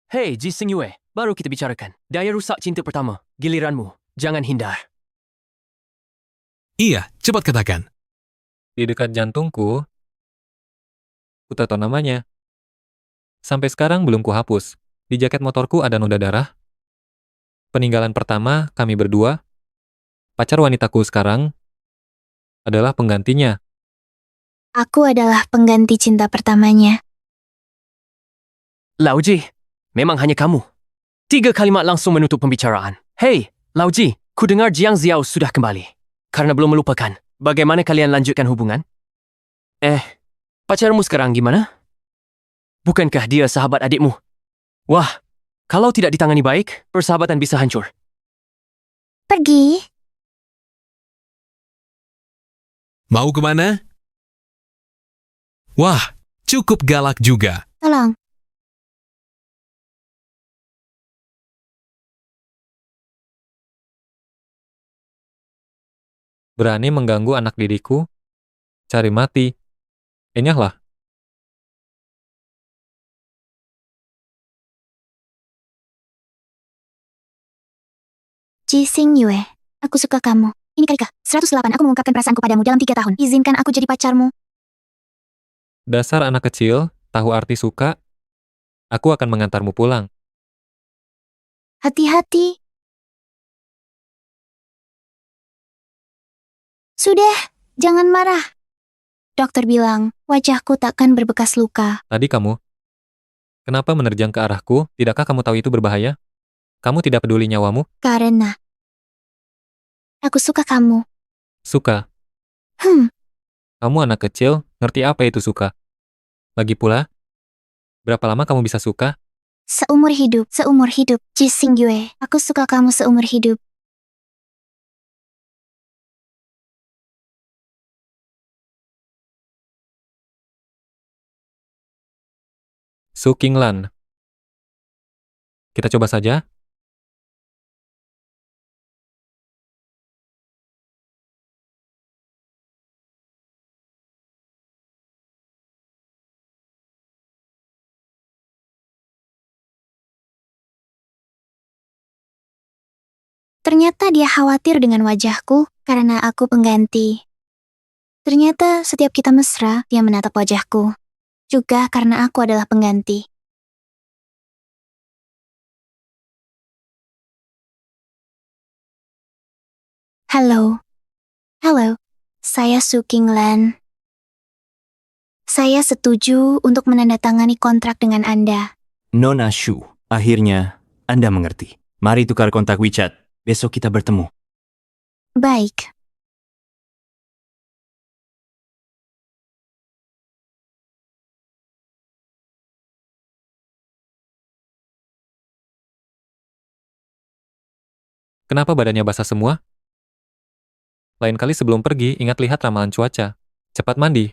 Hei, Ji Sing Yue, baru kita bicarakan. Daya rusak cinta pertama, giliranmu. Jangan hindar. Iya, cepat katakan. Di dekat jantungku, ku tahu namanya. Sampai sekarang belum kuhapus. Di jaket motorku ada noda darah. Peninggalan pertama kami berdua. Pacar wanitaku sekarang adalah penggantinya. Aku adalah pengganti cinta pertamanya. Lau Ji, memang hanya kamu. 3 kalimat langsung menutup pembicaraan. Hei, Lau Ji, ku dengar Jiang Xiao sudah kembali. Karena belum melupakan, bagaimana kalian lanjutkan hubungan? Pacarmu sekarang gimana? Bukankah dia sahabat adikmu? Wah, kalau tidak ditangani baik, persahabatan bisa hancur. Pergi. Mau kemana? Wah, cukup galak juga. Tolong. Berani mengganggu anak didikku? Cari mati. Enyahlah. Ji Sing Yue, aku suka kamu. Ini kali ke-108 aku mengungkapkan perasaanku padamu dalam 3 tahun. Izinkan aku jadi pacarmu. Dasar anak kecil, tahu arti suka? Aku akan mengantarmu pulang. Hati-hati. Sudah, jangan marah. Dokter bilang, wajahku takkan berbekas luka. Tadi kamu, kenapa menerjang ke arahku? Tidakkah kamu tahu itu berbahaya? Kamu tidak peduli nyawamu? Karena aku suka kamu. Suka. Kamu anak kecil, ngerti apa itu suka? Lagi pula, berapa lama kamu bisa suka? Seumur hidup. Ji Sing Yue, aku suka kamu seumur hidup. Su Qinglan. Kita coba saja. Ternyata dia khawatir dengan wajahku karena aku pengganti. Ternyata setiap kita mesra, dia menatap wajahku. Juga karena aku adalah pengganti. Halo. Saya Su Qinglan. Saya setuju untuk menandatangani kontrak dengan Anda. Nona Shu, akhirnya Anda mengerti. Mari tukar kontak WeChat. Besok kita bertemu. Baik. Kenapa badannya basah semua? Lain kali sebelum pergi, ingat lihat ramalan cuaca. Cepat mandi.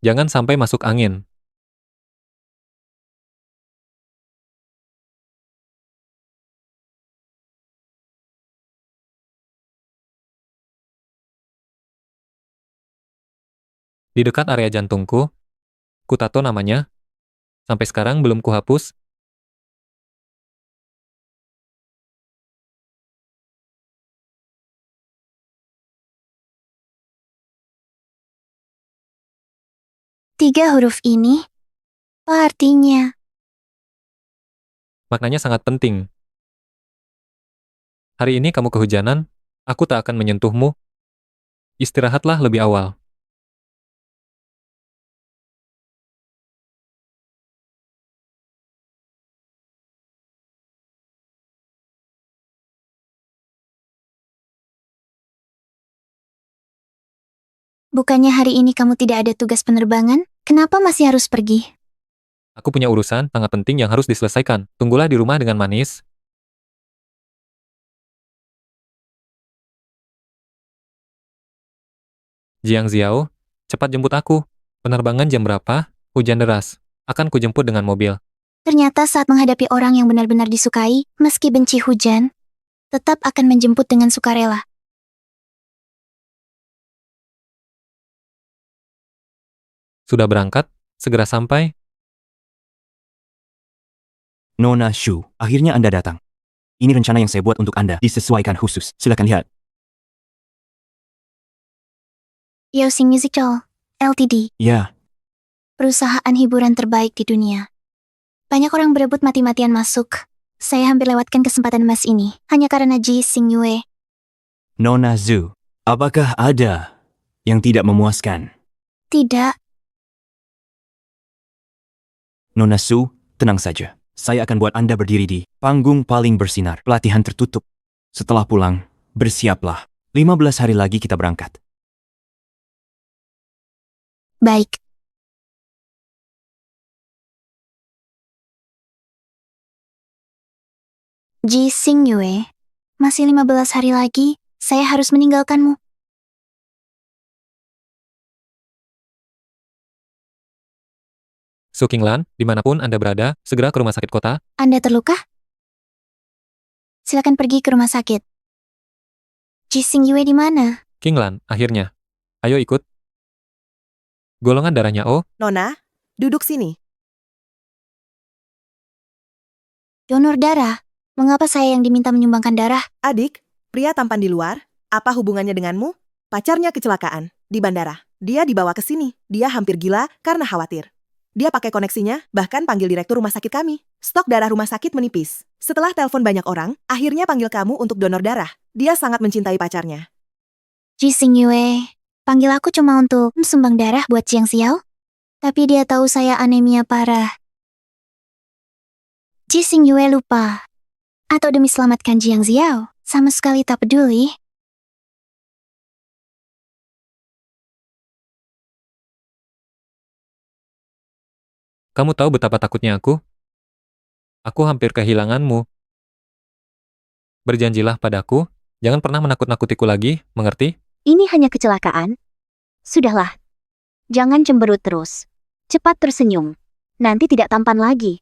Jangan sampai masuk angin. Di dekat area jantungku, ku tato namanya. Sampai sekarang belum kuhapus. Tiga huruf ini, apa artinya? Maknanya sangat penting. Hari ini kamu kehujanan, aku tak akan menyentuhmu. Istirahatlah lebih awal. Bukannya hari ini kamu tidak ada tugas penerbangan? Kenapa masih harus pergi? Aku punya urusan sangat penting yang harus diselesaikan. Tunggulah di rumah dengan manis. Jiang Xiao, cepat jemput aku. Penerbangan jam berapa? Hujan deras. Akan kujemput dengan mobil. Ternyata saat menghadapi orang yang benar-benar disukai, meski benci hujan, tetap akan menjemput dengan sukarela. Sudah berangkat? Segera sampai? Nona Shu, akhirnya Anda datang. Ini rencana yang saya buat untuk Anda, disesuaikan khusus. Silakan lihat. Yosing Musical Ltd, Ya, perusahaan hiburan terbaik di dunia. Banyak orang berebut mati-matian masuk. Saya hampir lewatkan kesempatan emas ini, hanya karena Ji Xingyue. Nona Zhu, apakah ada yang tidak memuaskan? Tidak, Nona Su, tenang saja. Saya akan buat Anda berdiri di panggung paling bersinar. Pelatihan tertutup. Setelah pulang, bersiaplah. 15 hari lagi kita berangkat. baik. Ji Xingyue, masih 15 hari lagi, saya harus meninggalkanmu. Su Qinglan, dimanapun Anda berada, segera ke rumah sakit kota. Anda terluka? Silakan pergi ke rumah sakit. Ji Xingyue di mana? Qinglan, akhirnya. Ayo ikut. Golongan darahnya O. Nona, duduk sini. Donor darah. Mengapa saya yang diminta menyumbangkan darah? Adik, pria tampan di luar, apa hubungannya denganmu? Pacarnya kecelakaan di bandara. Dia dibawa ke sini. Dia hampir gila karena khawatir. Dia pakai koneksinya, bahkan panggil direktur rumah sakit kami. Stok darah rumah sakit menipis. Setelah telepon banyak orang, akhirnya panggil kamu untuk donor darah. Dia sangat mencintai pacarnya. Ji Xingyue, panggil aku cuma untuk sumbang darah buat Jiang Xiao? Tapi dia tahu saya anemia parah. Ji Xingyue lupa. Atau demi selamatkan Jiang Xiao, sama sekali tak peduli. Kamu tahu betapa takutnya aku? Aku hampir kehilanganmu. Berjanjilah padaku, jangan pernah menakut-nakutiku lagi, mengerti? Ini hanya kecelakaan. Sudahlah. Jangan cemberut terus. Cepat tersenyum. Nanti tidak tampan lagi.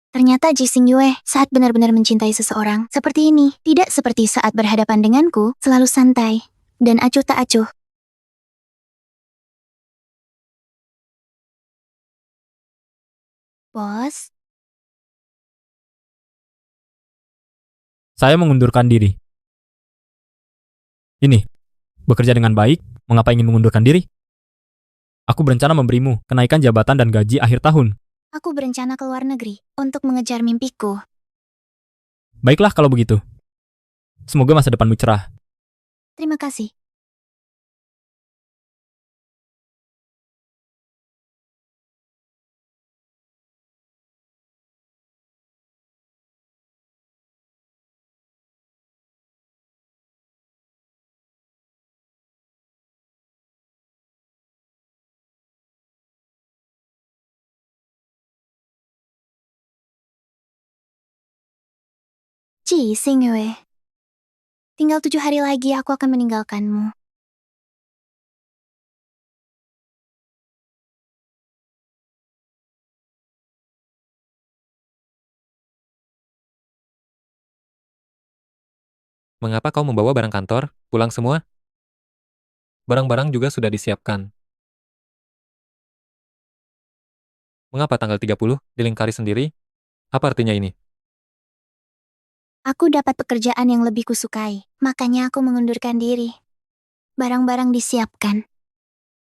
Ternyata Ji Xingyue saat benar-benar mencintai seseorang seperti ini, tidak seperti saat berhadapan denganku, selalu santai dan acuh tak acuh. Bos, Saya mengundurkan diri. Ini, bekerja dengan baik, mengapa ingin mengundurkan diri? Aku berencana memberimu kenaikan jabatan dan gaji akhir tahun. aku berencana ke luar negeri untuk mengejar mimpiku. Baiklah kalau begitu. Semoga masa depanmu cerah. Terima kasih. Ji Xingyue, tinggal 7 hari lagi aku akan meninggalkanmu. Mengapa kau membawa barang kantor? Pulang semua? Barang-barang juga sudah disiapkan. Mengapa tanggal 30 dilingkari sendiri? Apa artinya ini? Aku dapat pekerjaan yang lebih kusukai, makanya aku mengundurkan diri. Barang-barang disiapkan.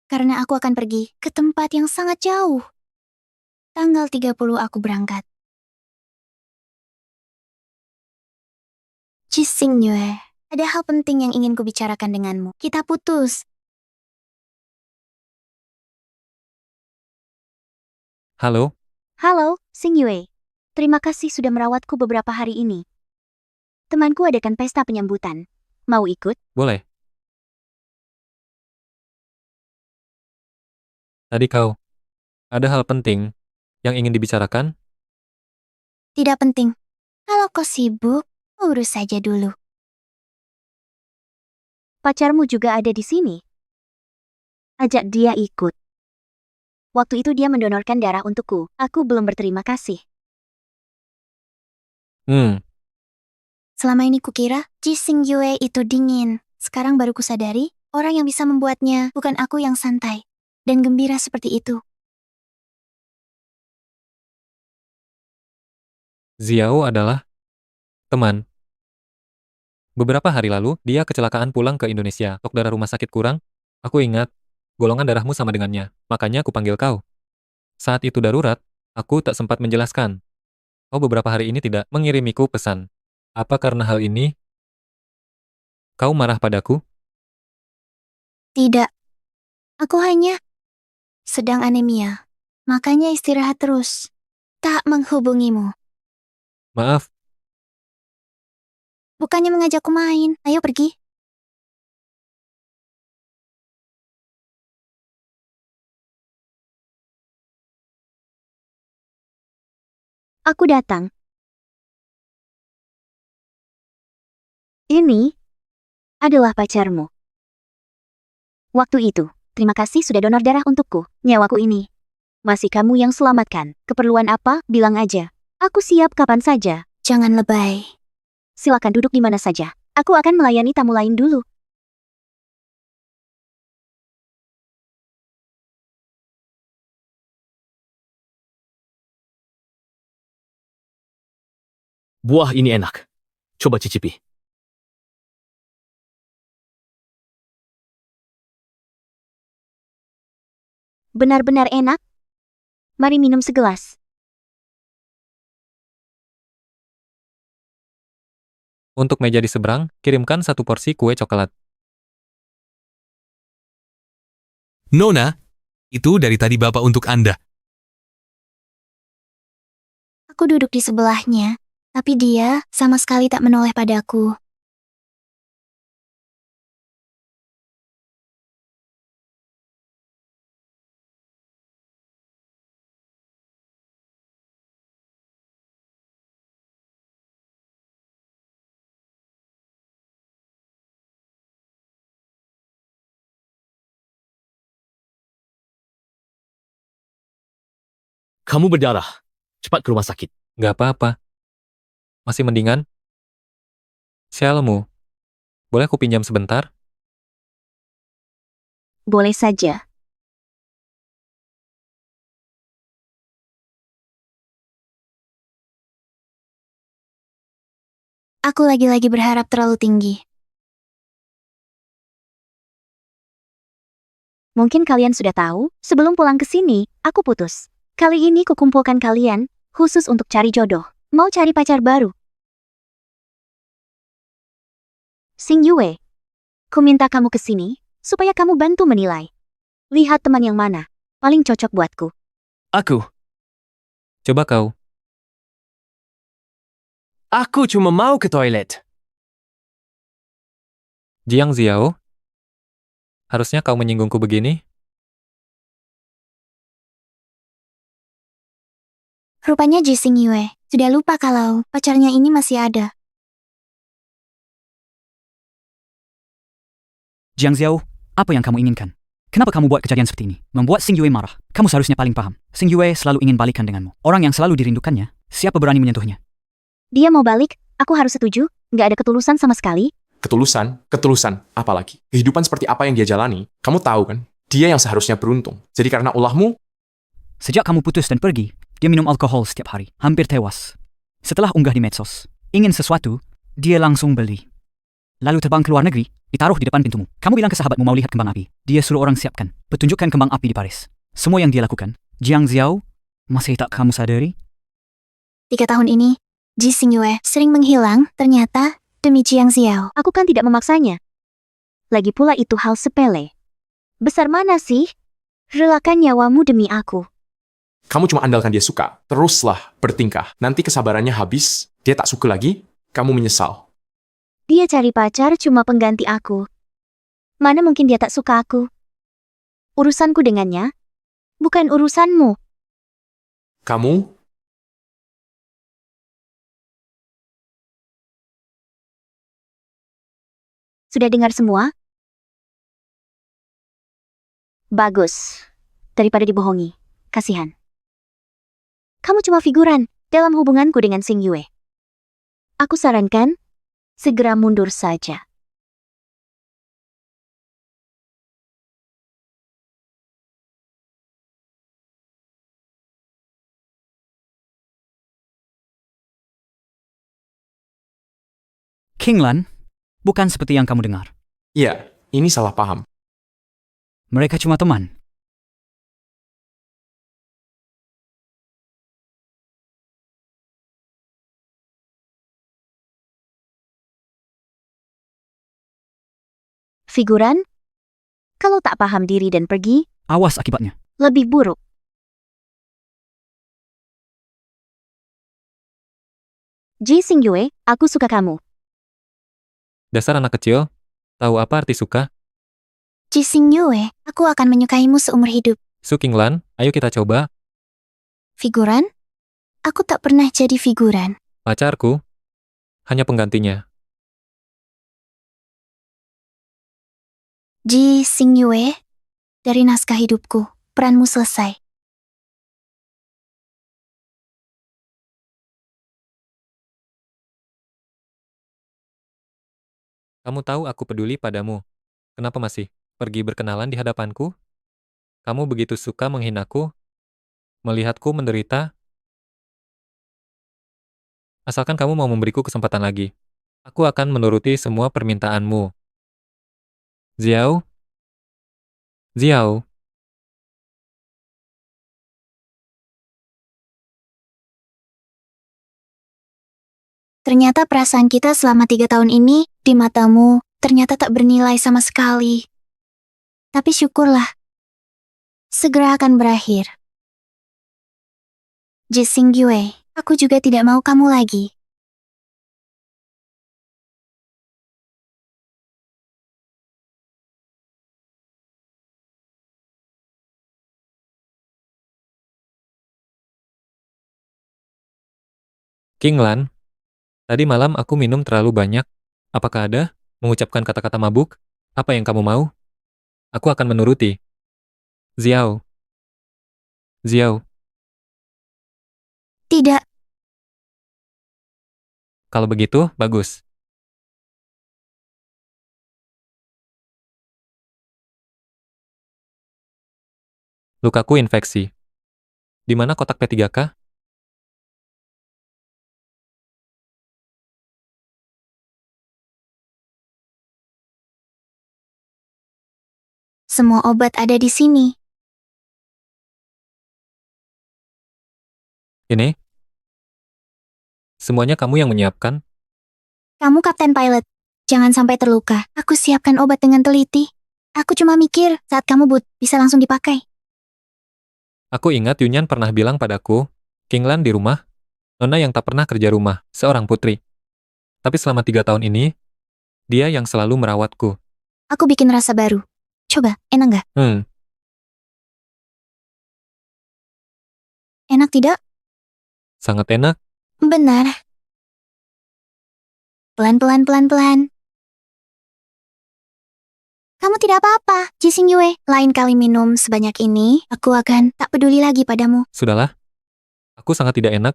Karena aku akan pergi ke tempat yang sangat jauh. Tanggal 30 aku berangkat. Ji Xingyue, ada hal penting yang ingin kubicarakan denganmu. Kita putus. Halo? Halo, Xingyue. Terima kasih sudah merawatku beberapa hari ini. Temanku adakan pesta penyambutan. Mau ikut? Boleh. Tadi kau, ada hal penting yang ingin dibicarakan? Tidak penting. Kalau kau sibuk, urus saja dulu. Pacarmu juga ada di sini. Ajak dia ikut. Waktu itu dia mendonorkan darah untukku. Aku belum berterima kasih. Selama ini kukira Ji Xingyue itu dingin. Sekarang baru kusadari, orang yang bisa membuatnya bukan aku yang santai dan gembira seperti itu. Xiao adalah teman. Beberapa hari lalu, dia kecelakaan pulang ke Indonesia. Stok darah rumah sakit kurang. Aku ingat, golongan darahmu sama dengannya. Makanya aku panggil kau. Saat itu darurat, aku tak sempat menjelaskan. Kau beberapa hari ini tidak mengirimiku pesan. Apa karena hal ini, kau marah padaku? Tidak, aku hanya sedang anemia. Makanya istirahat terus. Tak menghubungimu. Maaf, Bukannya mengajakku main. Ayo pergi. Aku datang. Ini adalah pacarmu. Waktu itu, terima kasih sudah donor darah untukku. Nyawaku ini. Masih kamu yang selamatkan. Keperluan apa? Bilang aja. Aku siap kapan saja. Jangan lebay. Silakan duduk di mana saja. Aku akan melayani tamu lain dulu. Buah ini enak. Coba cicipi. Benar-benar enak. Mari minum segelas. untuk meja di seberang, kirimkan 1 porsi kue coklat. Nona, itu dari tadi Bapak untuk Anda. Aku duduk di sebelahnya, tapi dia sama sekali tak menoleh padaku. Kamu berdarah. Cepat ke rumah sakit. Gak apa-apa. Masih mendingan? Shellmu, boleh aku pinjam sebentar? Boleh saja. Aku lagi-lagi berharap terlalu tinggi. Mungkin kalian sudah tahu, sebelum pulang ke sini, aku putus. Kali ini kukumpulkan kalian, khusus untuk cari jodoh. Mau cari pacar baru. Xing Yue, ku minta kamu ke sini, supaya kamu bantu menilai. Lihat teman yang mana, paling cocok buatku. Aku. Coba kau. Aku cuma mau ke toilet. Jiang Xiao, harusnya kau menyinggungku begini? Rupanya Ji Xing Yue sudah lupa kalau pacarnya ini masih ada. Jiang Xiao, apa yang kamu inginkan? Kenapa kamu buat kejadian seperti ini? Membuat Xing Yue marah. Kamu seharusnya paling paham. Xing Yue selalu ingin balikan denganmu. Orang yang selalu dirindukannya, siapa berani menyentuhnya? Dia mau balik, aku harus setuju, nggak ada ketulusan sama sekali. Ketulusan, apalagi. Kehidupan seperti apa yang dia jalani, kamu tahu kan? Dia yang seharusnya beruntung. Jadi karena ulahmu, Sejak kamu putus dan pergi, dia minum alkohol setiap hari. Hampir tewas. Setelah unggah di medsos, ingin sesuatu, dia langsung beli. Lalu terbang ke luar negeri, ditaruh di depan pintumu. Kamu bilang ke sahabatmu mau lihat kembang api. Dia suruh orang siapkan, petunjukkan kembang api di Paris. Semua yang dia lakukan, Jiang Xiao, masih tak kamu sadari? 3 tahun ini, Ji Xing Yue sering menghilang, ternyata demi Jiang Xiao. Aku kan tidak memaksanya. Lagi pula itu hal sepele. Besar mana sih? Relakan nyawamu demi aku. kamu cuma andalkan dia suka. Teruslah bertingkah. Nanti kesabarannya habis, dia tak suka lagi, kamu menyesal. Dia cari pacar cuma pengganti aku. Mana mungkin dia tak suka aku? Urusanku dengannya, bukan urusanmu. Kamu, Sudah dengar semua? Bagus. Daripada dibohongi. Kasihan. Kamu cuma figuran dalam hubunganku dengan Xing Yue. Aku sarankan, segera mundur saja. Kinglan, bukan seperti yang kamu dengar. Iya, ini salah paham. Mereka cuma teman. Figuran? Kalau tak paham diri dan pergi, Awas akibatnya. lebih buruk. Ji Xingyue, aku suka kamu. Dasar anak kecil, tahu apa arti suka? Ji Xingyue, aku akan menyukaimu seumur hidup. Su Qinglan, ayo kita coba. Figuran? Aku tak pernah jadi figuran. Pacarku, hanya penggantinya. Ji Xingyue, dari naskah hidupku, peranmu selesai. Kamu tahu aku peduli padamu. Kenapa masih pergi berkenalan di hadapanku? Kamu begitu suka menghinaku, melihatku menderita. Asalkan kamu mau memberiku kesempatan lagi, aku akan menuruti semua permintaanmu. Xiao? Xiao? Ternyata perasaan kita selama 3 tahun ini, di matamu, ternyata tak bernilai sama sekali. Tapi syukurlah, segera akan berakhir. Ji Xingyue, aku juga tidak mau kamu lagi. Qinglan, tadi malam aku minum terlalu banyak. Apakah ada mengucapkan kata-kata mabuk? Apa yang kamu mau? Aku akan menuruti. Xiao. Xiao, Tidak, kalau begitu, bagus. Lukaku infeksi. Di mana kotak P3K? semua obat ada di sini. Ini? Semuanya kamu yang menyiapkan? Kamu kapten pilot. Jangan sampai terluka. Aku siapkan obat dengan teliti. Aku cuma mikir, saat kamu bisa langsung dipakai. Aku ingat Yunyan pernah bilang padaku, Qinglan di rumah, nona yang tak pernah kerja rumah, seorang putri. Tapi selama 3 tahun ini, dia yang selalu merawatku. Aku bikin rasa baru. Coba, enak nggak? Enak tidak? Sangat enak. Benar. Pelan-pelan. Kamu tidak apa-apa, Ji Xingyue. Lain kali minum sebanyak ini, aku akan tak peduli lagi padamu. Sudahlah. Aku sangat tidak enak.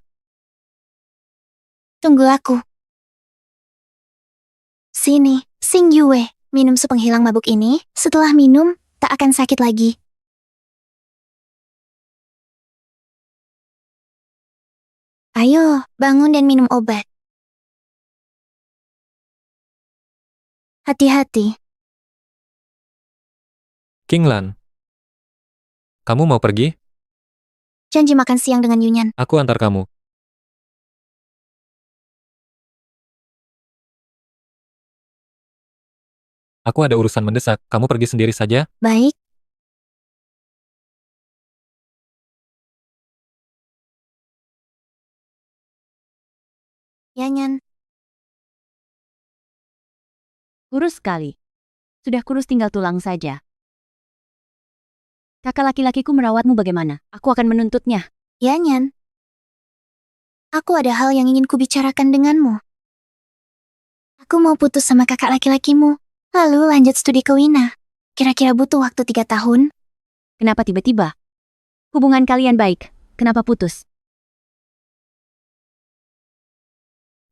Tunggu aku. Sini, Xingyue. Minum sepenghilang mabuk ini, setelah minum, tak akan sakit lagi. Ayo, bangun dan minum obat. Hati-hati. Qinglan, kamu mau pergi? Janji makan siang dengan Yunyan. Aku antar kamu. Aku ada urusan mendesak. Kamu pergi sendiri saja? Baik. Yanyan. Kurus sekali. Sudah kurus tinggal tulang saja. Kakak laki-lakiku merawatmu bagaimana? Aku akan menuntutnya. Yanyan. Aku ada hal yang ingin kubicarakan denganmu. Aku mau putus sama kakak laki-lakimu. Lalu lanjut studi ke Wina. Kira-kira butuh waktu 3 tahun. Kenapa tiba-tiba? Hubungan kalian baik. Kenapa putus?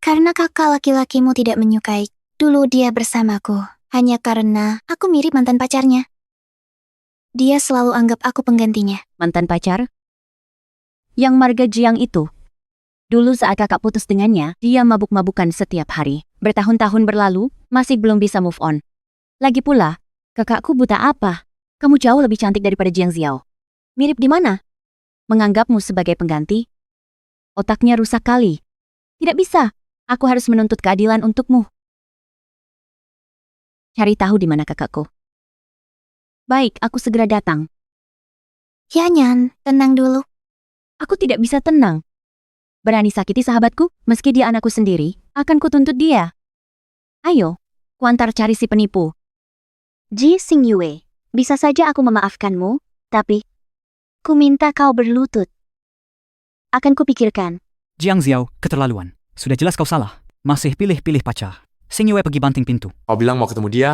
Karena kakak laki-lakimu tidak menyukai. Dulu dia bersamaku. Hanya karena aku mirip mantan pacarnya. Dia selalu anggap aku penggantinya. Mantan pacar? Yang marga Jiang itu? Dulu saat kakak putus dengannya, dia mabuk-mabukan setiap hari. Bertahun-tahun berlalu, masih belum bisa move on. Lagi pula, kakakku buta apa? Kamu jauh lebih cantik daripada Jiang Xiao. Mirip di mana? Menganggapmu sebagai pengganti? Otaknya rusak kali. Tidak bisa. Aku harus menuntut keadilan untukmu. Cari tahu di mana kakakku. Baik, aku segera datang. Yanyan, tenang dulu. Aku tidak bisa tenang. Berani sakiti sahabatku, meski dia anakku sendiri, akan kutuntut dia. Ayo, kuantar cari si penipu. Ji Xingyue, bisa saja aku memaafkanmu, tapi ku minta kau berlutut. Akan kupikirkan. Jiang Xiao, keterlaluan. Sudah jelas kau salah. Masih pilih-pilih pacar. Xingyue pergi banting pintu. Kau bilang mau ketemu dia,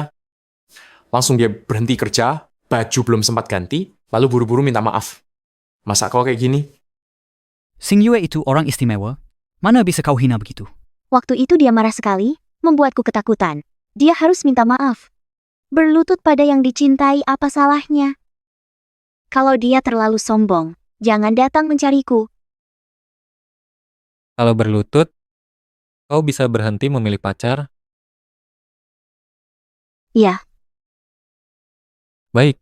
langsung dia berhenti kerja, baju belum sempat ganti, lalu buru-buru minta maaf. Masa kau kayak gini? Xingyue itu orang istimewa. Mana bisa kau hina begitu? Waktu itu dia marah sekali, membuatku ketakutan. Dia harus minta maaf. Berlutut pada yang dicintai, apa salahnya? Kalau dia terlalu sombong, jangan datang mencariku. Kalau berlutut, kau bisa berhenti memilih pacar? Ya, Baik.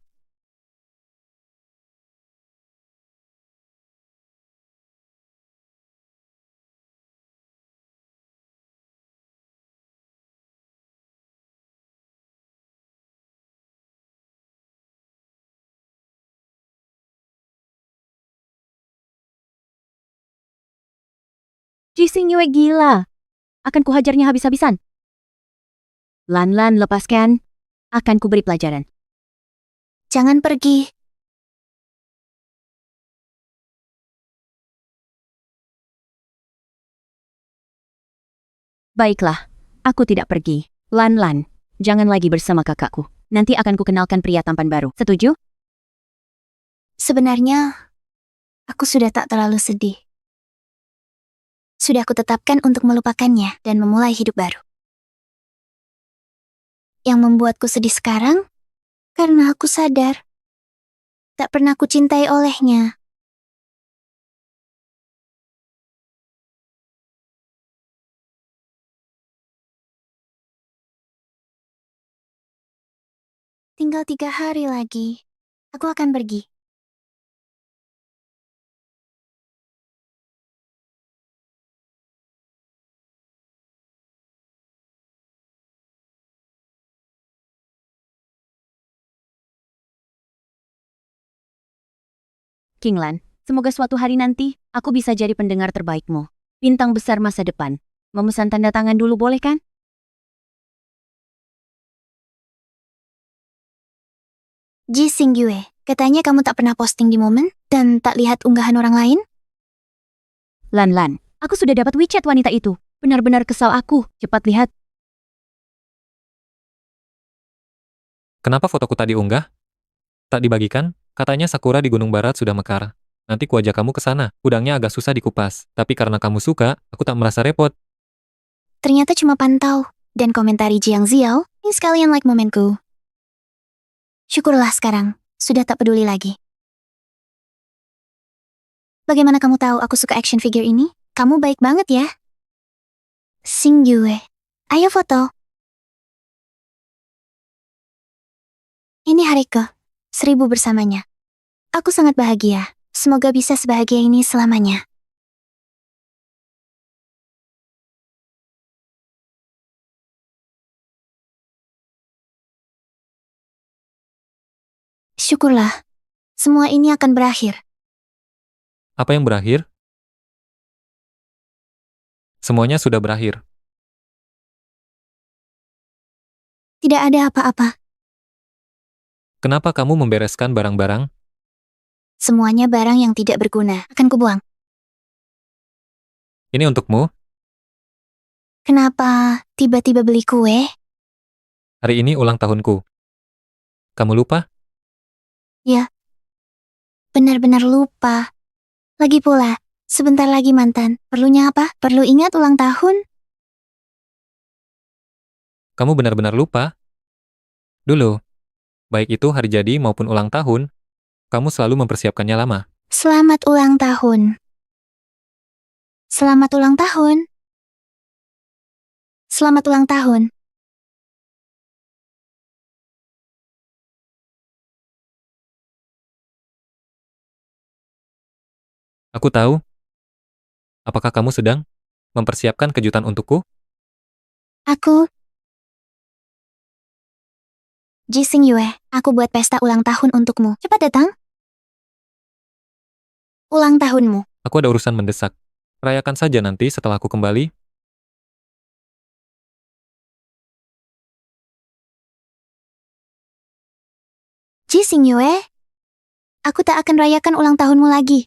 Ji Xingyue gila. Akan kuhajarnya habis-habisan. Lan, lepaskan. Akan kuberi pelajaran. jangan pergi. Baiklah, aku tidak pergi. Lan, jangan lagi bersama kakakku. Nanti akan kukenalkan pria tampan baru. Setuju? Sebenarnya, aku sudah tak terlalu sedih. Sudah kutetapkan untuk melupakannya dan memulai hidup baru. Yang membuatku sedih sekarang, karena aku sadar tak pernah kucintai olehnya. Tinggal 3 hari lagi, aku akan pergi. Kinglan, semoga suatu hari nanti, aku bisa jadi pendengar terbaikmu. Bintang besar masa depan. Memesan tanda tangan dulu boleh kan? Ji Xingyue, katanya kamu tak pernah posting di momen dan tak lihat unggahan orang lain? Lan, aku sudah dapat WeChat wanita itu. Benar-benar kesal aku. Cepat lihat. Kenapa fotoku tadi unggah? Tak dibagikan? Katanya Sakura di Gunung Barat sudah mekar. Nanti ku ajak kamu ke sana. Udangnya agak susah dikupas. Tapi karena kamu suka, aku tak merasa repot. Ternyata cuma pantau dan komentari Jiang Xiao yang sekalian like momenku. Syukurlah sekarang, sudah tak peduli lagi. Bagaimana kamu tahu aku suka action figure ini? Kamu baik banget ya. Xingyue, ayo foto. Ini hari ke-1000 bersamanya. Aku sangat bahagia. Semoga bisa sebahagia ini selamanya. Syukurlah, semua ini akan berakhir. Apa yang berakhir? Semuanya sudah berakhir. Tidak ada apa-apa. Kenapa kamu membereskan barang-barang? Semuanya barang yang tidak berguna akan kubuang. Ini untukmu. Kenapa tiba-tiba beli kue? Hari ini ulang tahunku. Kamu lupa? Ya, benar-benar lupa. Lagi pula, sebentar lagi mantan. Perlunya apa? Perlu ingat ulang tahun? Kamu benar-benar lupa? Dulu, baik itu hari jadi maupun ulang tahun, kamu selalu mempersiapkannya lama. Selamat ulang tahun. Selamat ulang tahun. Selamat ulang tahun. Aku tahu. Apakah kamu sedang mempersiapkan kejutan untukku? Aku Jising Yue, aku buat pesta ulang tahun untukmu. Cepat datang. Ulang tahunmu. Aku ada urusan mendesak. Rayakan saja nanti setelah aku kembali. Jising Yue, aku tak akan rayakan ulang tahunmu lagi.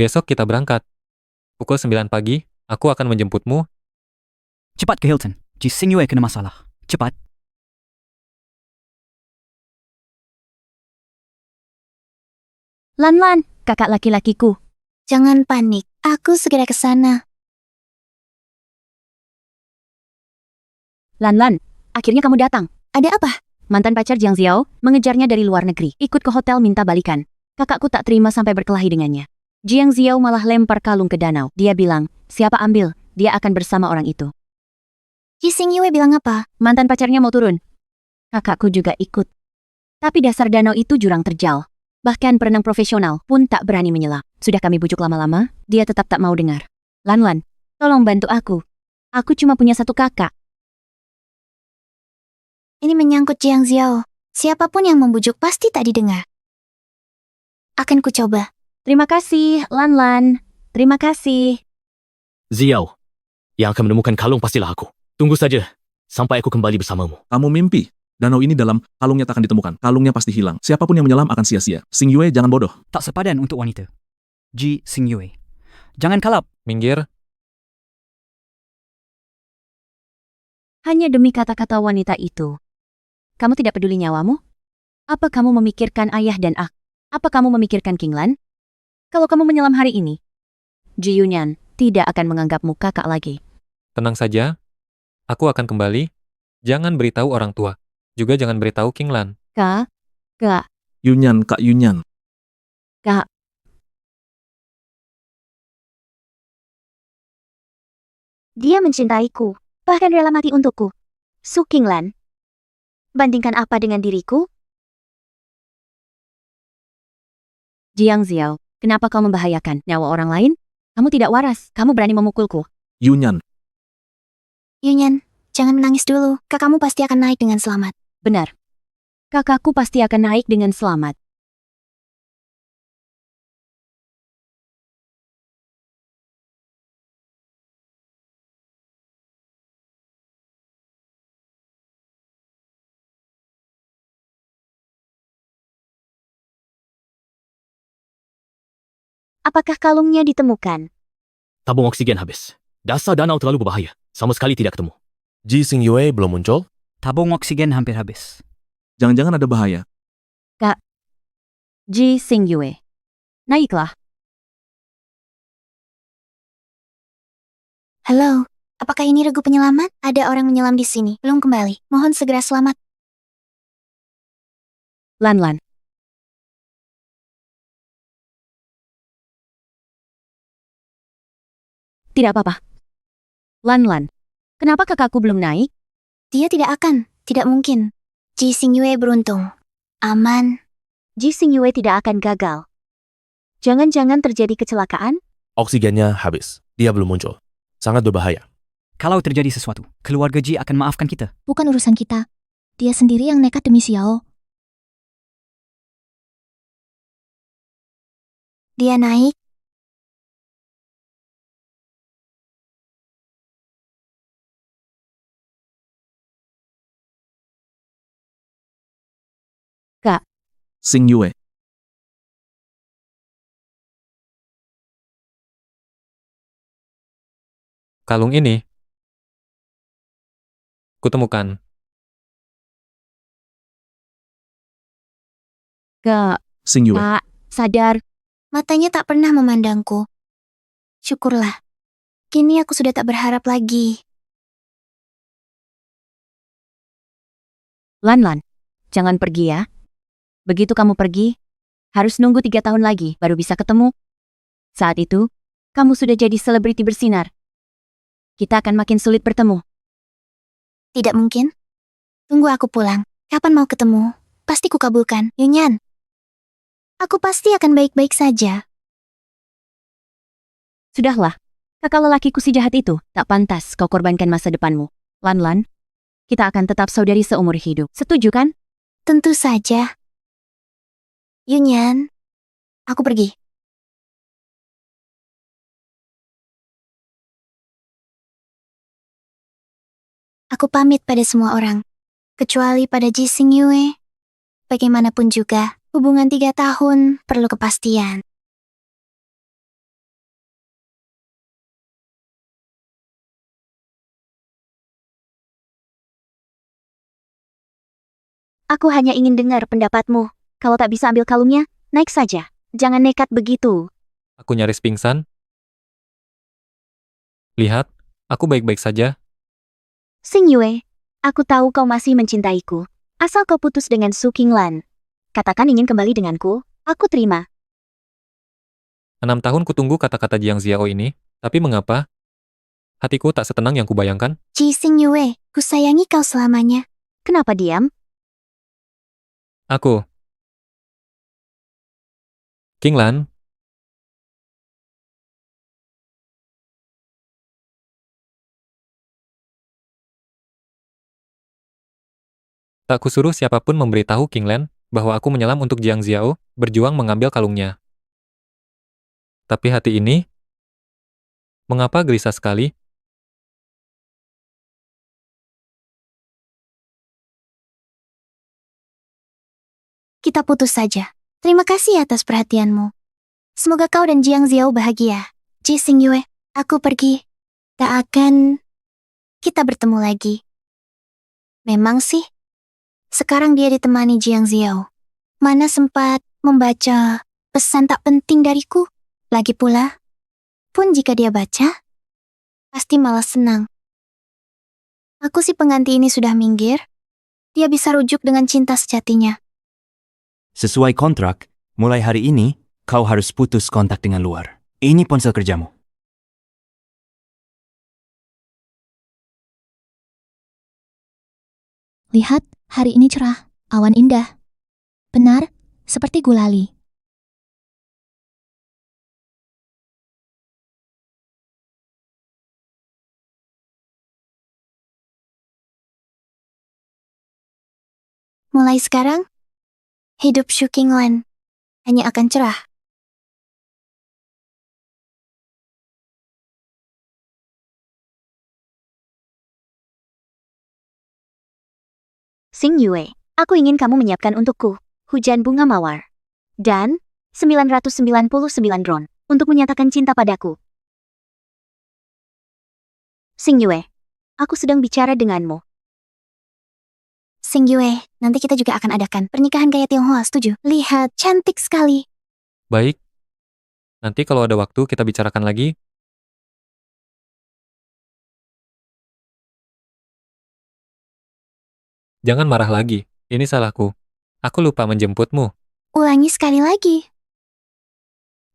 Besok kita berangkat. Pukul 9 pagi, aku akan menjemputmu. Cepat ke Hilton. Ji Xingyue kena masalah. Cepat. Lan Lan, kakak laki-lakiku. Jangan panik, aku segera ke sana. Lan Lan, akhirnya kamu datang. Ada apa? Mantan pacar Jiang Xiao mengejarnya dari luar negeri. Ikut ke hotel minta balikan. Kakakku tak terima sampai berkelahi dengannya. Jiang Xiao malah lempar kalung ke danau. Dia bilang, siapa ambil, dia akan bersama orang itu. Jising Yue bilang apa? Mantan pacarnya mau turun. Kakakku juga ikut. Tapi dasar danau itu jurang terjal. Bahkan perenang profesional pun tak berani menyelam. Sudah kami bujuk lama-lama, dia tetap tak mau dengar. Lan Lan, tolong bantu aku. Aku cuma punya satu kakak. Ini menyangkut Jiang Xiao. Siapapun yang membujuk pasti tak didengar. Akan ku coba. Terima kasih, Lan Lan. Terima kasih. Xiao, yang akan menemukan kalung pastilah aku. Tunggu saja, sampai aku kembali bersamamu. Kamu mimpi. Danau ini dalam, kalungnya tak akan ditemukan. Kalungnya pasti hilang. Siapapun yang menyelam akan sia-sia. Xing Yue jangan bodoh. Tak sepadan untuk wanita. Ji Xingyue. Jangan kalap. Minggir. Hanya demi kata-kata wanita itu. Kamu tidak peduli nyawamu? Apa kamu memikirkan ayah dan aku? Apa kamu memikirkan King Lan? Kalau kamu menyelam hari ini, Ji Yunyan tidak akan menganggapmu kakak lagi. Tenang saja. Aku akan kembali. Jangan beritahu orang tua. Juga jangan beritahu King Lan. Kak, Yunyan, Kak Yunyan. Kak. Dia mencintaiku, bahkan rela mati untukku. Su King Lan. Bandingkan apa dengan diriku? Jiang Xiao, kenapa kau membahayakan nyawa orang lain? Kamu tidak waras, kamu berani memukulku. Yunyan. Yunyan, jangan menangis dulu. Kakakmu pasti akan naik dengan selamat. Benar. Kakakku pasti akan naik dengan selamat. Apakah kalungnya ditemukan? Tabung oksigen habis. Dasar danau terlalu berbahaya. Sama sekali tidak ketemu. Ji Xingyue belum muncul? Tabung oksigen hampir habis. Jangan-jangan ada bahaya. Kak. Ji Xingyue. Naiklah. Halo, apakah ini regu penyelamat? Ada orang menyelam di sini, belum kembali. Mohon segera selamat. Lan Lan. Tidak apa-apa. Lan Lan. Kenapa kakakku belum naik? Dia tidak akan, tidak mungkin. Ji Xingyue beruntung. Aman. Ji Xingyue tidak akan gagal. Jangan-jangan terjadi kecelakaan? Oksigennya habis. Dia belum muncul. Sangat berbahaya. Kalau terjadi sesuatu, keluarga Ji akan maafkan kita. Bukan urusan kita. Dia sendiri yang nekat demi Xiao. Dia naik. Kak. Xing Yue. Kalung ini kutemukan. Kak. Xing Yue. Kak, sadar. Matanya tak pernah memandangku. Syukurlah. Kini aku sudah tak berharap lagi. Lan Lan, jangan pergi ya. Begitu kamu pergi, harus nunggu 3 tahun lagi baru bisa ketemu. Saat itu, kamu sudah jadi selebriti bersinar. Kita akan makin sulit bertemu. Tidak mungkin. Tunggu aku pulang. Kapan mau ketemu? Pasti kukabulkan, Yunyan. Aku pasti akan baik-baik saja. Sudahlah, kakak lelakiku si jahat itu tak pantas kau korbankan masa depanmu. Lan, kita akan tetap saudari seumur hidup. Setuju kan? Tentu saja. Yunyan, aku pergi. Aku pamit pada semua orang, kecuali pada Ji Xing Yue. Bagaimanapun juga, hubungan 3 tahun perlu kepastian. Aku hanya ingin dengar pendapatmu. Kalau tak bisa ambil kalungnya, naik saja. Jangan nekat begitu. Aku nyaris pingsan. Lihat, aku baik-baik saja. Xing Yue, aku tahu kau masih mencintaiku. Asal kau putus dengan Su Qinglan. Katakan ingin kembali denganku, aku terima. 6 tahun kutunggu kata-kata Jiang Ziao ini, tapi mengapa? Hatiku tak setenang yang kubayangkan. Ji Xing Yue, kusayangi kau selamanya. Kenapa diam? Aku. Qinglan, tak kusuruh siapapun memberitahu Qinglan bahwa aku menyelam untuk Jiang Ziao, berjuang mengambil kalungnya. Tapi hati ini, mengapa gelisah sekali? Kita putus saja. Terima kasih atas perhatianmu. Semoga kau dan Jiang Ziao bahagia. Ji Xing Yue, aku pergi. Tak akan kita bertemu lagi. Memang sih. Sekarang dia ditemani Jiang Ziao. Mana sempat membaca pesan tak penting dariku. Lagi pula, pun jika dia baca, pasti malah senang. Aku si pengganti ini sudah minggir. Dia bisa rujuk dengan cinta sejatinya. Sesuai kontrak, mulai hari ini, kau harus putus kontak dengan luar. Ini ponsel kerjamu. Lihat, hari ini cerah, awan indah. Benar, seperti gulali. Mulai sekarang, hidup Shu Qinglan hanya akan cerah. Xing Yue, aku ingin kamu menyiapkan untukku hujan bunga mawar. Dan 999 drone untuk menyatakan cinta padaku. Xing Yue, aku sedang bicara denganmu. Xing Yue, nanti kita juga akan adakan pernikahan gaya Tionghoa, setuju? Lihat, cantik sekali. Baik. Nanti kalau ada waktu kita bicarakan lagi. Jangan marah lagi, ini salahku. Aku lupa menjemputmu. Ulangi sekali lagi.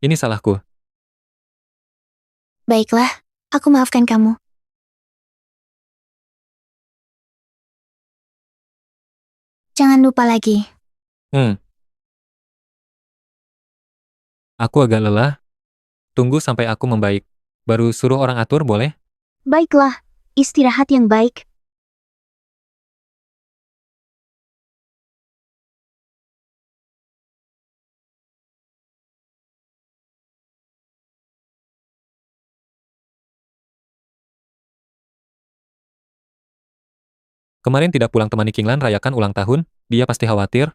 Ini salahku. Baiklah, aku maafkan kamu. Jangan lupa lagi. Aku agak lelah. Tunggu sampai aku membaik. Baru suruh orang atur, boleh? Baiklah, istirahat yang baik. Kemarin tidak pulang temani Qinglan rayakan ulang tahun, dia pasti khawatir.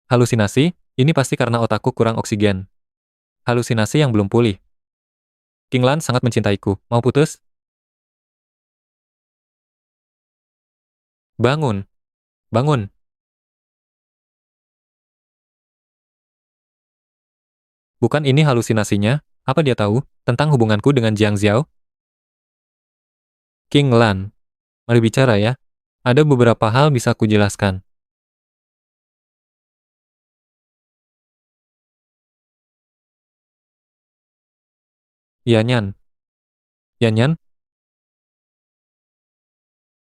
Halusinasi, ini pasti karena otakku kurang oksigen. Halusinasi yang belum pulih. Qinglan sangat mencintaiku. Mau putus? Bangun. Bangun. Bukan ini halusinasinya? Apa dia tahu tentang hubunganku dengan Jiang Ziao? Qinglan. Mari bicara ya. Ada beberapa hal bisa kujelaskan. Yanyan. Yanyan?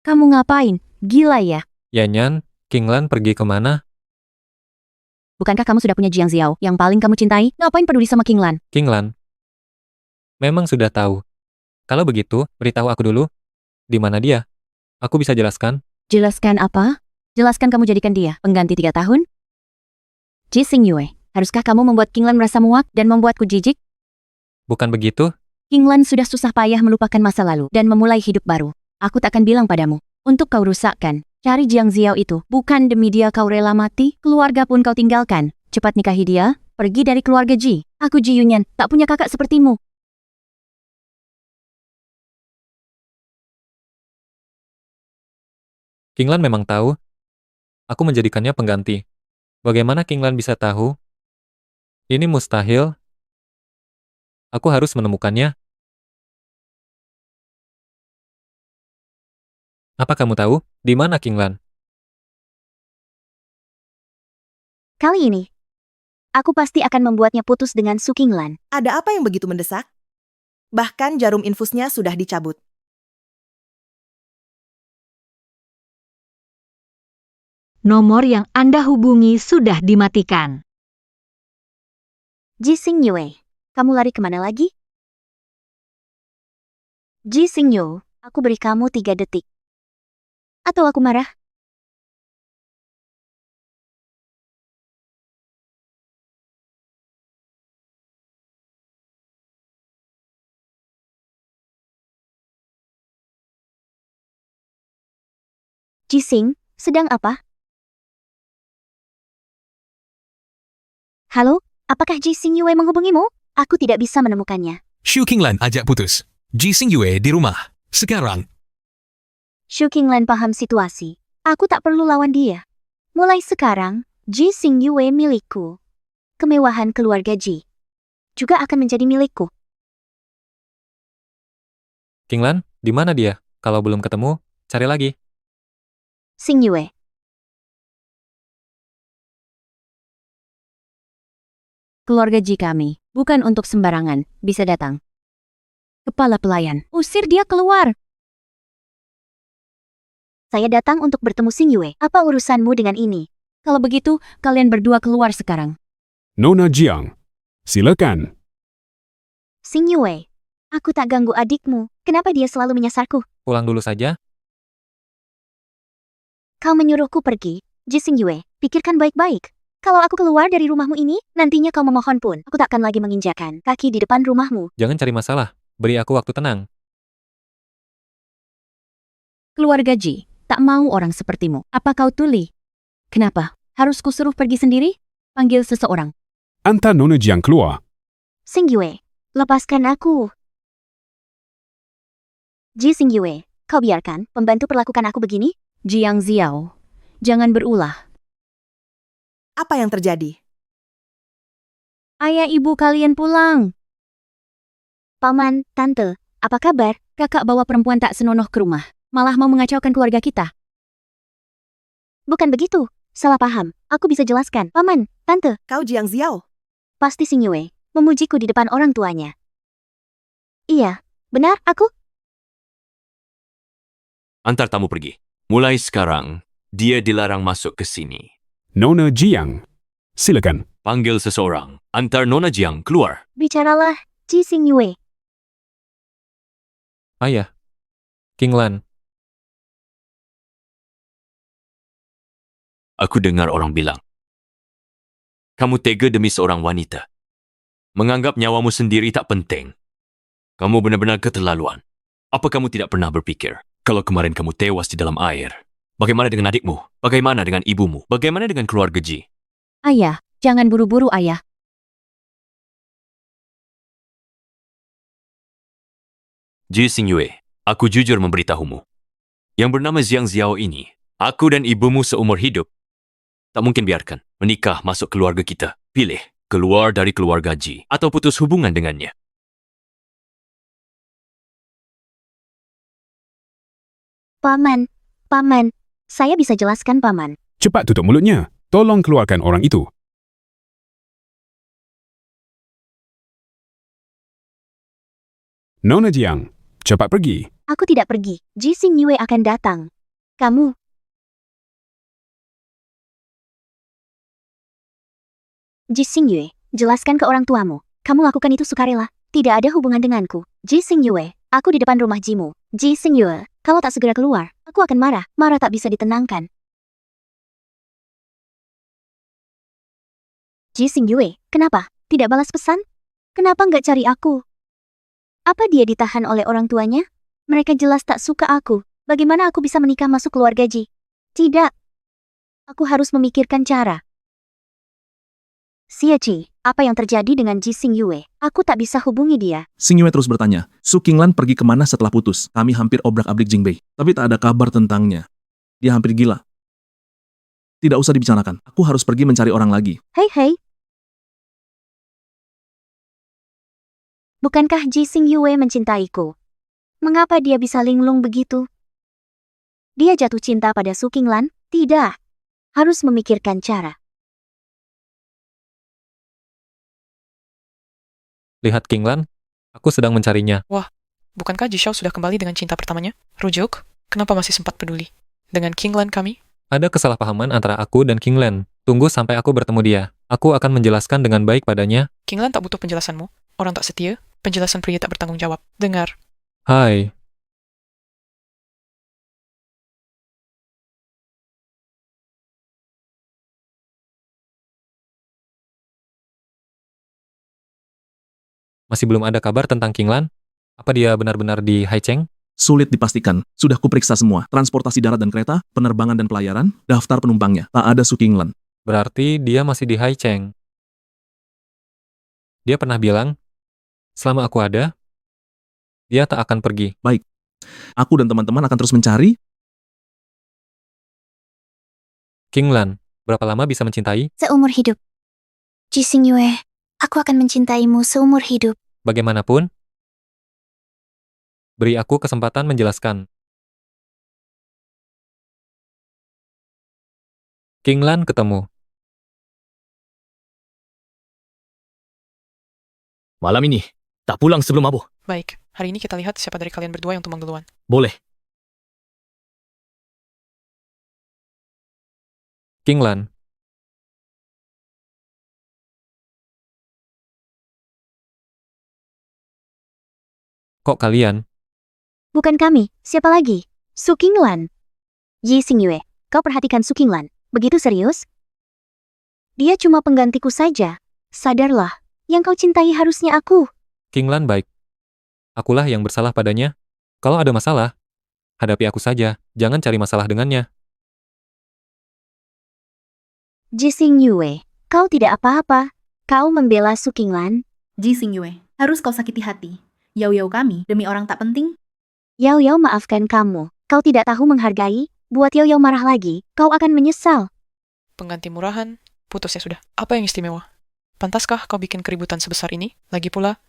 Kamu ngapain? Gila ya? Yanyan, Kinglan pergi kemana? Bukankah kamu sudah punya Jiang Xiao yang paling kamu cintai? Ngapain peduli sama Kinglan? Kinglan. Memang sudah tahu. Kalau begitu, beritahu aku dulu. Di mana dia? Aku bisa jelaskan. Jelaskan apa? Jelaskan kamu jadikan dia pengganti 3 tahun? Ji Xingyue, haruskah kamu membuat Kinglan merasa muak dan membuatku jijik? Bukan begitu? Kinglan sudah susah payah melupakan masa lalu dan memulai hidup baru. Aku tak akan bilang padamu, untuk kau rusakkan. Cari Jiang Xiao itu, bukan demi dia kau rela mati, keluarga pun kau tinggalkan. Cepat nikahi dia, pergi dari keluarga Ji. Aku Ji Yunyan, tak punya kakak sepertimu. Kinglan memang tahu. Aku menjadikannya pengganti. Bagaimana Kinglan bisa tahu? Ini mustahil. Aku harus menemukannya. Apa kamu tahu, di mana Kinglan? Kali ini, aku pasti akan membuatnya putus dengan Su Kinglan. Ada apa yang begitu mendesak? Bahkan jarum infusnya sudah dicabut. Nomor yang Anda hubungi sudah dimatikan. Ji Xingyue, kamu lari kemana lagi? Ji Xingyue, aku beri kamu 3 detik. Atau aku marah? Ji Xing, sedang apa? Halo, apakah Ji Xingyue menghubungimu? Aku tidak bisa menemukannya. Shu Kinglan ajak putus. Ji Xingyue di rumah. Sekarang. Shu Kinglan paham situasi. Aku tak perlu lawan dia. Mulai sekarang, Ji Xingyue milikku. Kemewahan keluarga Ji juga akan menjadi milikku. Kinglan, di mana dia? Kalau belum ketemu, cari lagi. Xingyue. Keluarga Ji kami, bukan untuk sembarangan, bisa datang. Kepala pelayan, usir dia keluar. Saya datang untuk bertemu Xingyue. Apa urusanmu dengan ini? Kalau begitu, kalian berdua keluar sekarang. Nona Jiang, silakan. Xingyue, aku tak ganggu adikmu. Kenapa dia selalu menyasarku? Pulang dulu saja. Kau menyuruhku pergi. Ji Xingyue, pikirkan baik-baik. Kalau aku keluar dari rumahmu ini, nantinya kau memohon pun, aku tak akan lagi menginjakan kaki di depan rumahmu. Jangan cari masalah. Beri aku waktu tenang. Keluarga Ji, tak mau orang sepertimu. Apa kau tuli? Kenapa? Harus kusuruh pergi sendiri? Panggil seseorang. Anta Nona Jiang keluar. Xingyue, lepaskan aku. Ji Xingyue, kau biarkan pembantu perlakukan aku begini? Jiang Xiao, jangan berulah. Apa yang terjadi? Ayah ibu kalian pulang. Paman, tante, apa kabar? Kakak bawa perempuan tak senonoh ke rumah. Malah mau mengacaukan keluarga kita. Bukan begitu. Salah paham. Aku bisa jelaskan. Paman, tante. Kau Jiang Xiao. Pasti Xingyue memujiku di depan orang tuanya. Iya, benar aku? Antar tamu pergi. Mulai sekarang, dia dilarang masuk ke sini. Nona Jiang, silakan. Panggil seseorang. Antar Nona Jiang keluar. Bicaralah, Ji Xingyue. Ayah. Kinglan. Aku dengar orang bilang, kamu tega demi seorang wanita. Menganggap nyawamu sendiri tak penting. Kamu benar-benar keterlaluan. Apa kamu tidak pernah berpikir, kalau kemarin kamu tewas di dalam air, bagaimana dengan adikmu? Bagaimana dengan ibumu? Bagaimana dengan keluarga Ji? Ayah, jangan buru-buru ayah. Ji Xingyue, aku jujur memberitahumu. Yang bernama Jiang Xiao ini, aku dan ibumu seumur hidup. Tak mungkin biarkan menikah masuk keluarga kita. Pilih, keluar dari keluarga Ji atau putus hubungan dengannya. Paman, saya bisa jelaskan Paman. Cepat tutup mulutnya. Tolong keluarkan orang itu. Nona Jiang, cepat pergi. Aku tidak pergi. Ji Xing Yue akan datang. Kamu. Ji Xing Yue, jelaskan ke orang tuamu. Kamu lakukan itu sukarela. Tidak ada hubungan denganku. Ji Xing Yue, aku di depan rumah Jimu. Ji Xing Yue, kalau tak segera keluar, aku akan marah. Marah tak bisa ditenangkan. Ji Xing Yue, kenapa? Tidak balas pesan? Kenapa nggak cari aku? Apa dia ditahan oleh orang tuanya? Mereka jelas tak suka aku. Bagaimana aku bisa menikah masuk keluarga Ji? Tidak. Aku harus memikirkan cara. Xie Ji, apa yang terjadi dengan Ji Xing Yue? Aku tak bisa hubungi dia. Xing Yue terus bertanya, Su Qinglan pergi kemana setelah putus? Kami hampir obrak-abrik Jingbei, tapi tak ada kabar tentangnya. Dia hampir gila. Tidak usah dibicarakan, aku harus pergi mencari orang lagi. Hei. Bukankah Ji Xing Yue mencintaiku? Mengapa dia bisa linglung begitu? Dia jatuh cinta pada Su Qinglan? Tidak. Harus memikirkan cara. Lihat Qinglan, aku sedang mencarinya. Wah, bukankah Jishao sudah kembali dengan cinta pertamanya? Rujuk, kenapa masih sempat peduli? Dengan Qinglan kami? Ada kesalahpahaman antara aku dan Qinglan. Tunggu sampai aku bertemu dia. Aku akan menjelaskan dengan baik padanya. Qinglan tak butuh penjelasanmu. Orang tak setia, penjelasan pria tak bertanggung jawab. Dengar. Hai. Masih belum ada kabar tentang Qinglan? Apa dia benar-benar di Haicheng? Sulit dipastikan. Sudah kuperiksa semua. Transportasi darat dan kereta, penerbangan dan pelayaran, daftar penumpangnya. Tak ada Su Qinglan. Berarti dia masih di Haicheng. Dia pernah bilang, selama aku ada, dia tak akan pergi. Baik. Aku dan teman-teman akan terus mencari. Qinglan, berapa lama bisa mencintai? Seumur hidup. Ji Xing Yue, aku akan mencintaimu seumur hidup. Bagaimanapun, beri aku kesempatan menjelaskan. Qinglan ketemu. Malam ini, tak pulang sebelum mabuk. Baik, hari ini kita lihat siapa dari kalian berdua yang tumbang duluan. Boleh. Qinglan. Kok kalian? Bukan kami, siapa lagi? Su Qinglan. Ji Xing Yue, kau perhatikan Su Qinglan. Begitu serius? Dia cuma penggantiku saja. Sadarlah, yang kau cintai harusnya aku. Qinglan baik. Akulah yang bersalah padanya. Kalau ada masalah, hadapi aku saja. Jangan cari masalah dengannya. Ji Xing Yue, kau tidak apa-apa. Kau membela Su Qinglan. Ji Xing Yue, harus kau sakiti hati. Yau-yau kami demi orang tak penting. Yao maafkan kamu. Kau tidak tahu menghargai. Buat Yao marah lagi, kau akan menyesal. Pengganti murahan, putusnya sudah. Apa yang istimewa? Pantaskah kau bikin keributan sebesar ini? Lagi pula,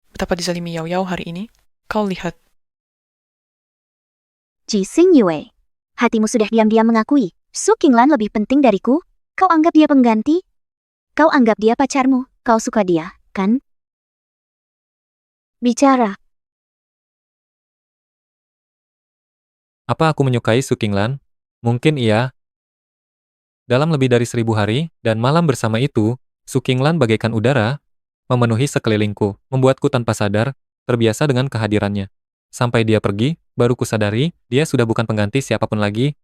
betapa dizalimi Yao hari ini. Kau lihat. Ji Xing Yue, hatimu sudah diam-diam mengakui. Su Qinglan lebih penting dariku. Kau anggap dia pengganti? Kau anggap dia pacarmu. Kau suka dia, kan? Bicara. Apa aku menyukai Su Qinglan? Mungkin iya. Dalam lebih dari 1000 hari dan malam bersama itu, Su Qinglan bagaikan udara, memenuhi sekelilingku, membuatku tanpa sadar, terbiasa dengan kehadirannya. Sampai dia pergi, baru kusadari, dia sudah bukan pengganti siapapun lagi.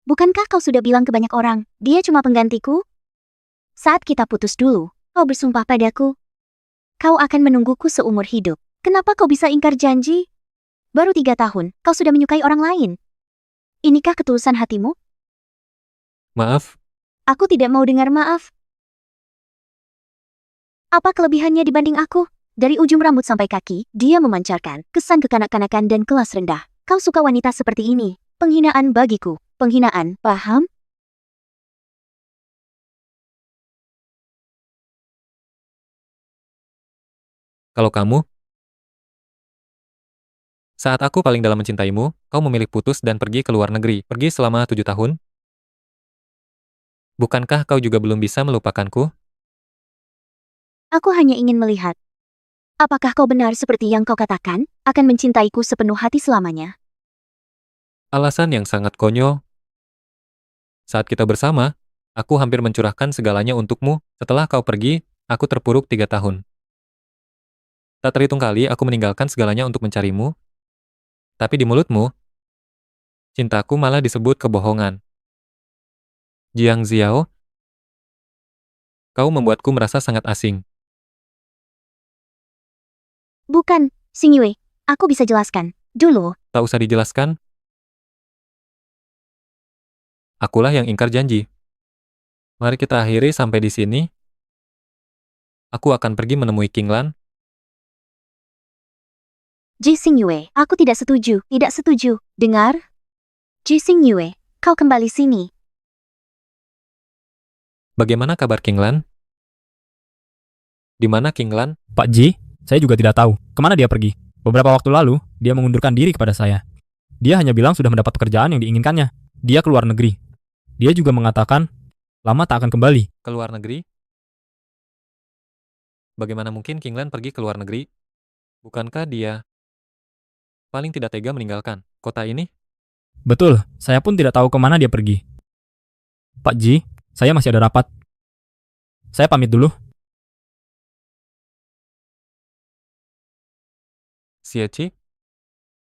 Bukankah kau sudah bilang ke banyak orang, dia cuma penggantiku? Saat kita putus dulu, kau bersumpah padaku. Kau akan menungguku seumur hidup. Kenapa kau bisa ingkar janji? Baru 3 tahun, kau sudah menyukai orang lain. Inikah ketulusan hatimu? Maaf. Aku tidak mau dengar maaf. Apa kelebihannya dibanding aku? Dari ujung rambut sampai kaki, dia memancarkan kesan kekanak-kanakan dan kelas rendah. Kau suka wanita seperti ini. Penghinaan bagiku. Penghinaan, paham? Kalau kamu, Saat aku paling dalam mencintaimu, kau memilih putus dan pergi ke luar negeri. Pergi selama 7 tahun? Bukankah kau juga belum bisa melupakanku? Aku hanya ingin melihat. Apakah kau benar seperti yang kau katakan, akan mencintaiku sepenuh hati selamanya? Alasan yang sangat konyol. Saat kita bersama, aku hampir mencurahkan segalanya untukmu. Setelah kau pergi, aku terpuruk 3 tahun. Tak terhitung kali aku meninggalkan segalanya untuk mencarimu. Tapi di mulutmu, cintaku malah disebut kebohongan. Jiang Ziao, kau membuatku merasa sangat asing. Bukan, Xing Yue. Aku bisa jelaskan. Dulu, Tak usah dijelaskan. Akulah yang ingkar janji. Mari kita akhiri sampai di sini. Aku akan pergi menemui King Lan. Ji Xing Yue, aku tidak setuju. Tidak setuju. Dengar? Ji Xing Yue, kau kembali sini. Bagaimana kabar King Lan? Di mana King Lan? Pak Ji, saya juga tidak tahu kemana dia pergi. Beberapa waktu lalu, dia mengundurkan diri kepada saya. Dia hanya bilang sudah mendapat pekerjaan yang diinginkannya. Dia keluar negeri. Dia juga mengatakan, lama tak akan kembali. Ke luar negeri? Bagaimana mungkin King Lan pergi ke luar negeri? Bukankah dia paling tidak tega meninggalkan kota ini? Betul, saya pun tidak tahu kemana dia pergi. Pak Ji, saya masih ada rapat. Saya pamit dulu. Xie,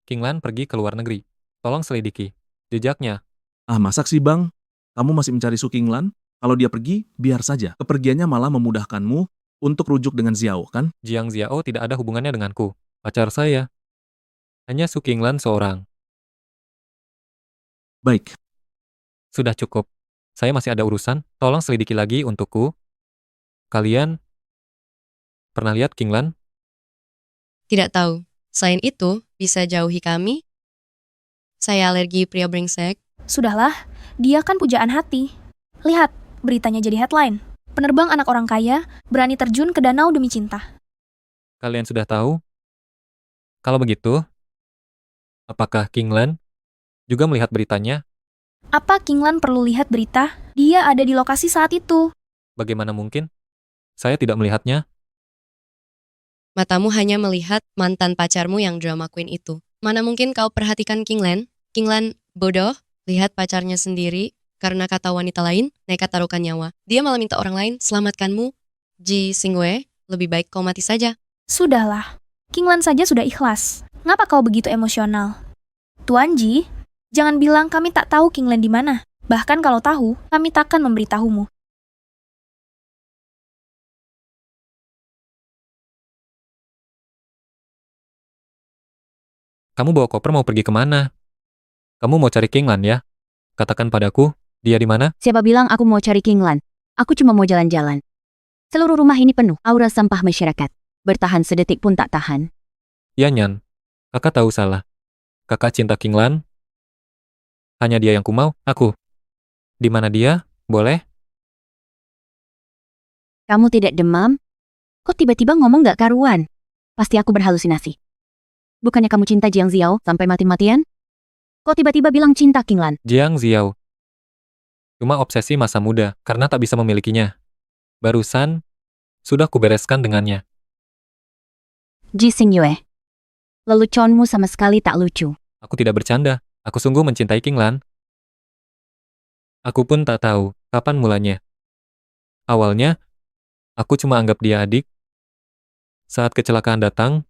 King Lan pergi ke luar negeri. Tolong selidiki jejaknya. Ah, masak sih bang? Kamu masih mencari Su Qinglan? Kalau dia pergi, biar saja. Kepergiannya malah memudahkanmu untuk rujuk dengan Xiao, kan? Jiang Ziao tidak ada hubungannya denganku. Pacar saya. Hanya Su Qinglan seorang. Baik. Sudah cukup. Saya masih ada urusan. Tolong selidiki lagi untukku. Kalian pernah lihat King Lan? Tidak tahu. Selain itu, bisa jauhi kami? Saya alergi pria brengsek. Sudahlah, dia kan pujaan hati. Lihat, beritanya jadi headline. Penerbang anak orang kaya berani terjun ke danau demi cinta. Kalian sudah tahu? Kalau begitu, apakah King Lan juga melihat beritanya? Apa King Lan perlu lihat berita? Dia ada di lokasi saat itu. Bagaimana mungkin? Saya tidak melihatnya. Matamu hanya melihat mantan pacarmu yang drama queen itu. Mana mungkin kau perhatikan King Lan? King Lan bodoh, lihat pacarnya sendiri. Karena kata wanita lain, nekat taruhkan nyawa. Dia malah minta orang lain selamatkanmu. Ji Xing Yue, lebih baik kau mati saja. Sudahlah, King Lan saja sudah ikhlas. Ngapa kau begitu emosional? Tuan Ji, jangan bilang kami tak tahu King Lan di mana. Bahkan kalau tahu, kami takkan memberitahumu. Kamu bawa koper mau pergi kemana? Kamu mau cari King Lan ya? Katakan padaku, dia di mana? Siapa bilang aku mau cari King Lan? Aku cuma mau jalan-jalan. Seluruh rumah ini penuh aura sampah masyarakat. Bertahan sedetik pun tak tahan. Ya Nyan, kakak tahu salah. Kakak cinta King Lan. Hanya dia yang ku mau, aku. Di mana dia? Boleh? Kamu tidak demam? Kok tiba-tiba ngomong gak karuan? Pasti aku berhalusinasi. Bukannya kamu cinta Jiang Ziao sampai mati-matian? Kok tiba-tiba bilang cinta King Lan? Jiang Ziao. Cuma obsesi masa muda, karena tak bisa memilikinya. Barusan, sudah kubereskan dengannya. Ji Xing Yue. Leluconmu sama sekali tak lucu. Aku tidak bercanda, aku sungguh mencintai King Lan. Aku pun tak tahu kapan mulanya. Awalnya, aku cuma anggap dia adik. Saat kecelakaan datang,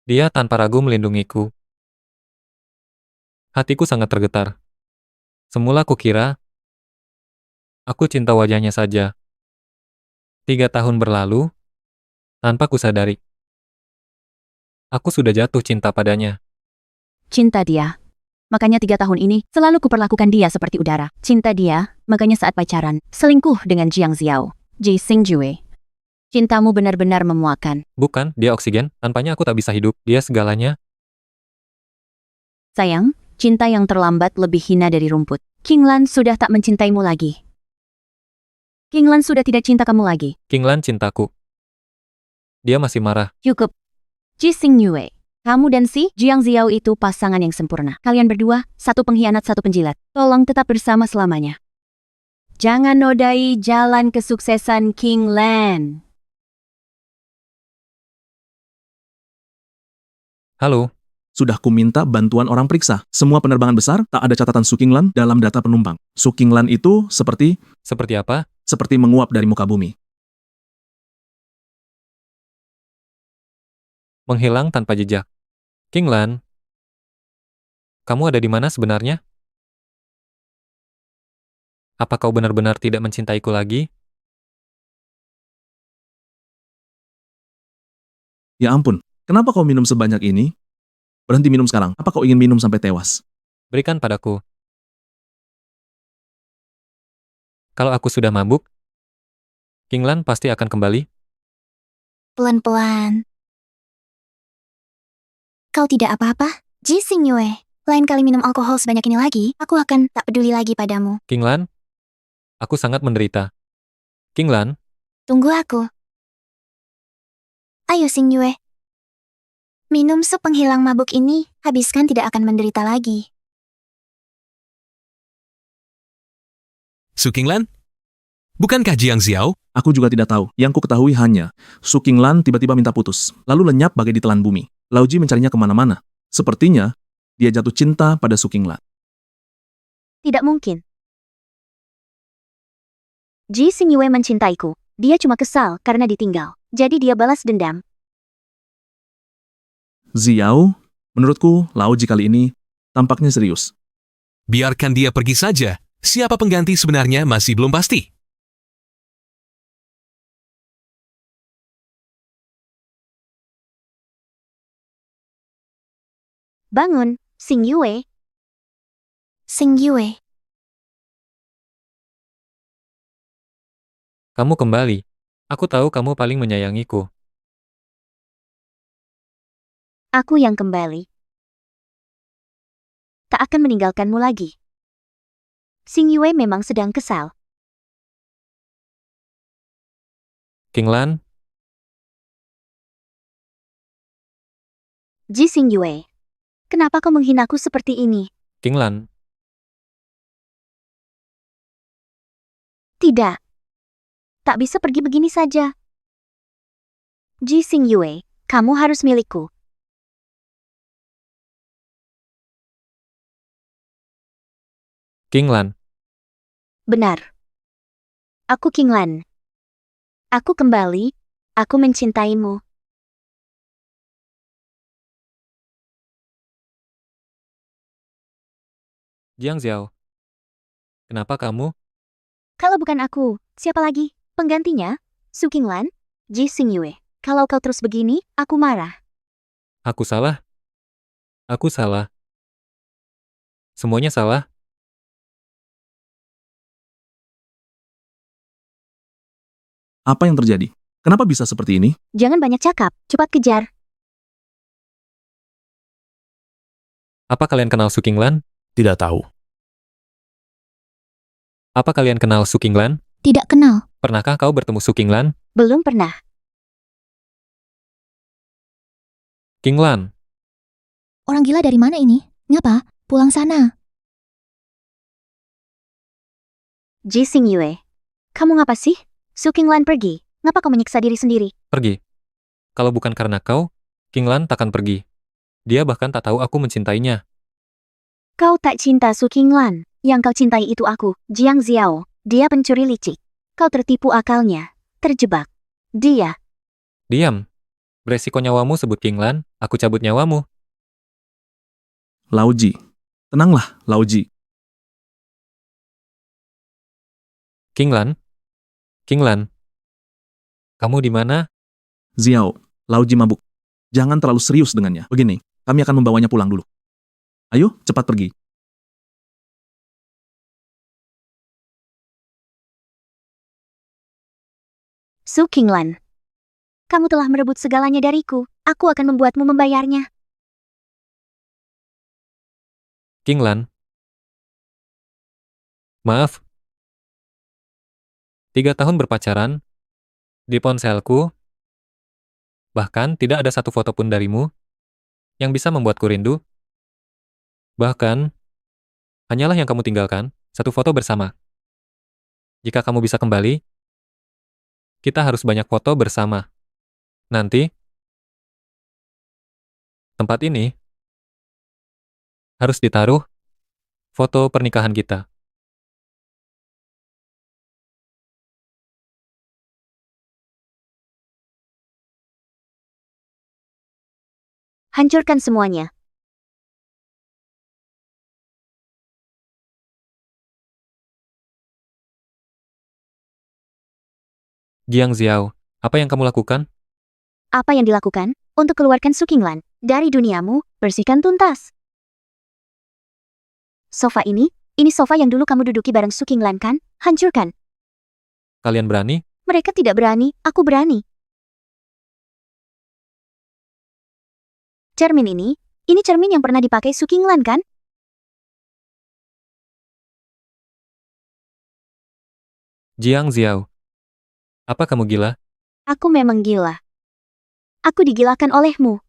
dia tanpa ragu melindungiku. Hatiku sangat tergetar. Semula kukira, aku cinta wajahnya saja. 3 tahun berlalu, tanpa kusadari. Aku sudah jatuh cinta padanya. Cinta dia. Makanya 3 tahun ini selalu kuperlakukan dia seperti udara. Cinta dia, makanya saat pacaran, selingkuh dengan Jiang Ziao. Ji Xing Yue. Cintamu benar-benar memuakan. Bukan, dia oksigen. Tanpanya aku tak bisa hidup. Dia segalanya. Sayang, cinta yang terlambat lebih hina dari rumput. King Lan sudah tak mencintaimu lagi. King Lan sudah tidak cinta kamu lagi. King Lan cintaku. Dia masih marah. Cukup. Ji Xing Yue. Kamu dan si Jiang Ziao itu pasangan yang sempurna. Kalian berdua, satu pengkhianat, satu penjilat. Tolong tetap bersama selamanya. Jangan nodai jalan kesuksesan King Lan. Halo. Sudah kuminta bantuan orang periksa. Semua penerbangan besar tak ada catatan Su Qinglan dalam data penumpang. Su Qinglan itu seperti apa? Seperti menguap dari muka bumi. Menghilang tanpa jejak. King Lan, kamu ada di mana sebenarnya? Apa kau benar-benar tidak mencintaiku lagi? Ya ampun, kenapa kau minum sebanyak ini? Berhenti minum sekarang. Apa kau ingin minum sampai tewas? Berikan padaku. Kalau aku sudah mabuk, King Lan pasti akan kembali. Pelan-pelan. Kau tidak apa-apa? Ji Xingyue, lain kali minum alkohol sebanyak ini lagi, aku akan tak peduli lagi padamu. King Lan, aku sangat menderita. King Lan, Tunggu aku. Ayo Xingyue. Minum sup penghilang mabuk ini, habiskan tidak akan menderita lagi. Su Qinglan? Bukankah Jiang Ziao? Aku juga tidak tahu. Yang ku ketahui hanya, Su Qinglan tiba-tiba minta putus, lalu lenyap bagai ditelan bumi. Lauji mencarinya kemana-mana. Sepertinya, dia jatuh cinta pada Su Qinglan. Tidak mungkin. Ji Xingyue mencintaiku. Dia cuma kesal karena ditinggal. Jadi dia balas dendam. Ziao, menurutku Lauji kali ini tampaknya serius. Biarkan dia pergi saja. Siapa pengganti sebenarnya masih belum pasti. Bangun, Xingyue. Xingyue. kamu kembali. Aku tahu kamu paling menyayangiku. Aku yang kembali. Tak akan meninggalkanmu lagi. Xingyue memang sedang kesal. King Lan, Ji Xingyue, kenapa kau menghinaku seperti ini? King Lan, Tidak. Tak bisa pergi begini saja. Ji Xingyue, kamu harus milikku. King Lan, Benar. Aku King Lan. Aku kembali. Aku mencintaimu. Jiang Ziao. Kenapa kamu? Kalau bukan aku, siapa lagi? Penggantinya? Su Qinglan? Ji Xingyue. Kalau kau terus begini, aku marah. Aku salah. Aku salah. Semuanya salah. Apa yang terjadi? Kenapa bisa seperti ini? Jangan banyak cakap, cepat kejar. Apa kalian kenal Su Qinglan? Tidak tahu. Apa kalian kenal Su Qinglan? Tidak kenal. Pernahkah kau bertemu Su Qinglan? Belum pernah. King Lan, Orang gila dari mana ini? Ngapa? Pulang sana. Ji Xingyue. Kamu ngapa sih? Su Qinglan pergi. Ngapa kau menyiksa diri sendiri? pergi. Kalau bukan karena kau, King Lan takkan pergi. Dia bahkan tak tahu aku mencintainya. Kau tak cinta Su Qinglan. Yang kau cintai itu aku, Jiang Ziao. Dia pencuri licik. Kau tertipu akalnya. Terjebak. Dia. Diam. Beresiko nyawamu sebut King Lan, aku cabut nyawamu. Lauji. Tenanglah, Lauji. King Lan? King Lan? Kamu di mana? Ziao, Lauji mabuk. Jangan terlalu serius dengannya. Begini, kami akan membawanya pulang dulu. Ayo, cepat pergi. Su Qinglan. Kamu telah merebut segalanya dariku. Aku akan membuatmu membayarnya. King Lan? Maaf. 3 tahun berpacaran, di ponselku, bahkan tidak ada satu foto pun darimu. yang bisa membuatku rindu. Bahkan, hanyalah yang kamu tinggalkan, satu foto bersama. Jika kamu bisa kembali, kita harus banyak foto bersama. Nanti, tempat ini harus ditaruh foto pernikahan kita. Hancurkan semuanya. Jiang Xiao, apa yang kamu lakukan? Apa yang dilakukan? Untuk keluarkan Su Qinglan dari duniamu, bersihkan tuntas. Sofa ini sofa yang dulu kamu duduki bareng Su Qinglan kan? Hancurkan. Kalian berani? Mereka tidak berani, aku berani. Cermin ini cermin yang pernah dipakai Su Qinglan kan? Jiang Xiao, apa kamu gila? Aku memang gila. Aku digilakan olehmu.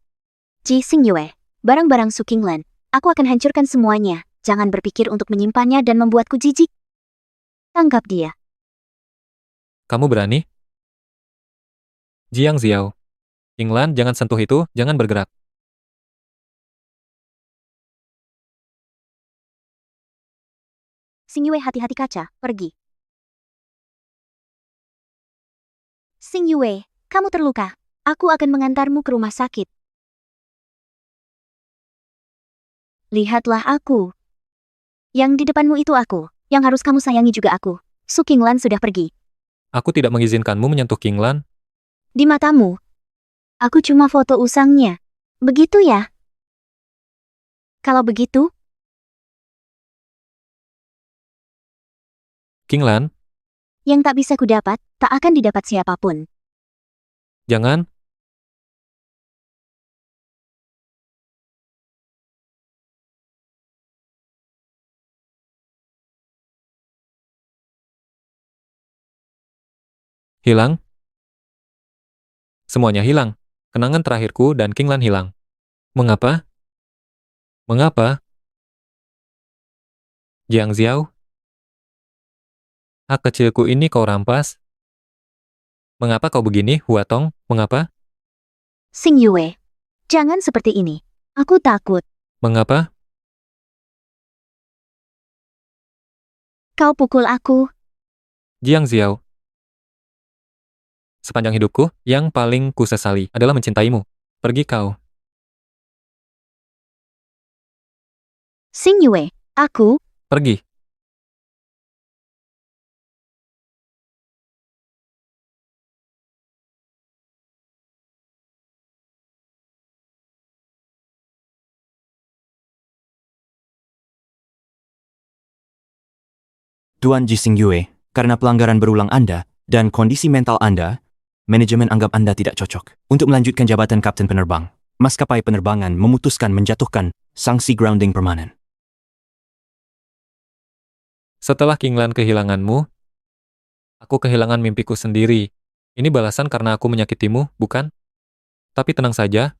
Ji Xingyue, barang-barang Su Qinglan. Aku akan hancurkan semuanya. Jangan berpikir untuk menyimpannya dan membuatku jijik. Tangkap dia. Kamu berani? Jiang Xiao, Qinglan, jangan sentuh itu, jangan bergerak. Xingyue, hati-hati kaca, pergi. Xingyue, kamu terluka. Aku akan mengantarmu ke rumah sakit. Lihatlah aku. Yang di depanmu itu aku. Yang harus kamu sayangi juga aku. Su Qinglan sudah pergi. Aku tidak mengizinkanmu menyentuh Qinglan. Di matamu. Aku cuma foto usangnya. Begitu ya? Kalau begitu, Qinglan, yang tak bisa kudapat, tak akan didapat siapapun. jangan. Hilang? Semuanya hilang. Kenangan terakhirku dan Qinglan hilang. Mengapa? Mengapa? Jiang Xiao? Hak kecilku ini kau rampas? Mengapa kau begini, Huatong? Mengapa? Xingyue, jangan seperti ini. Aku takut. Mengapa? Kau pukul aku. Jiang Xiao. Sepanjang hidupku, yang paling kusesali adalah mencintaimu. Pergi kau. Xingyue, aku. Pergi. Tuan Ji Xingyue, karena pelanggaran berulang Anda dan kondisi mental Anda, manajemen anggap Anda tidak cocok untuk melanjutkan jabatan Kapten Penerbang. Maskapai penerbangan memutuskan menjatuhkan sanksi grounding permanen. Setelah Qinglan kehilanganmu, aku kehilangan mimpiku sendiri. Ini balasan karena aku menyakitimu, bukan? Tapi tenang saja,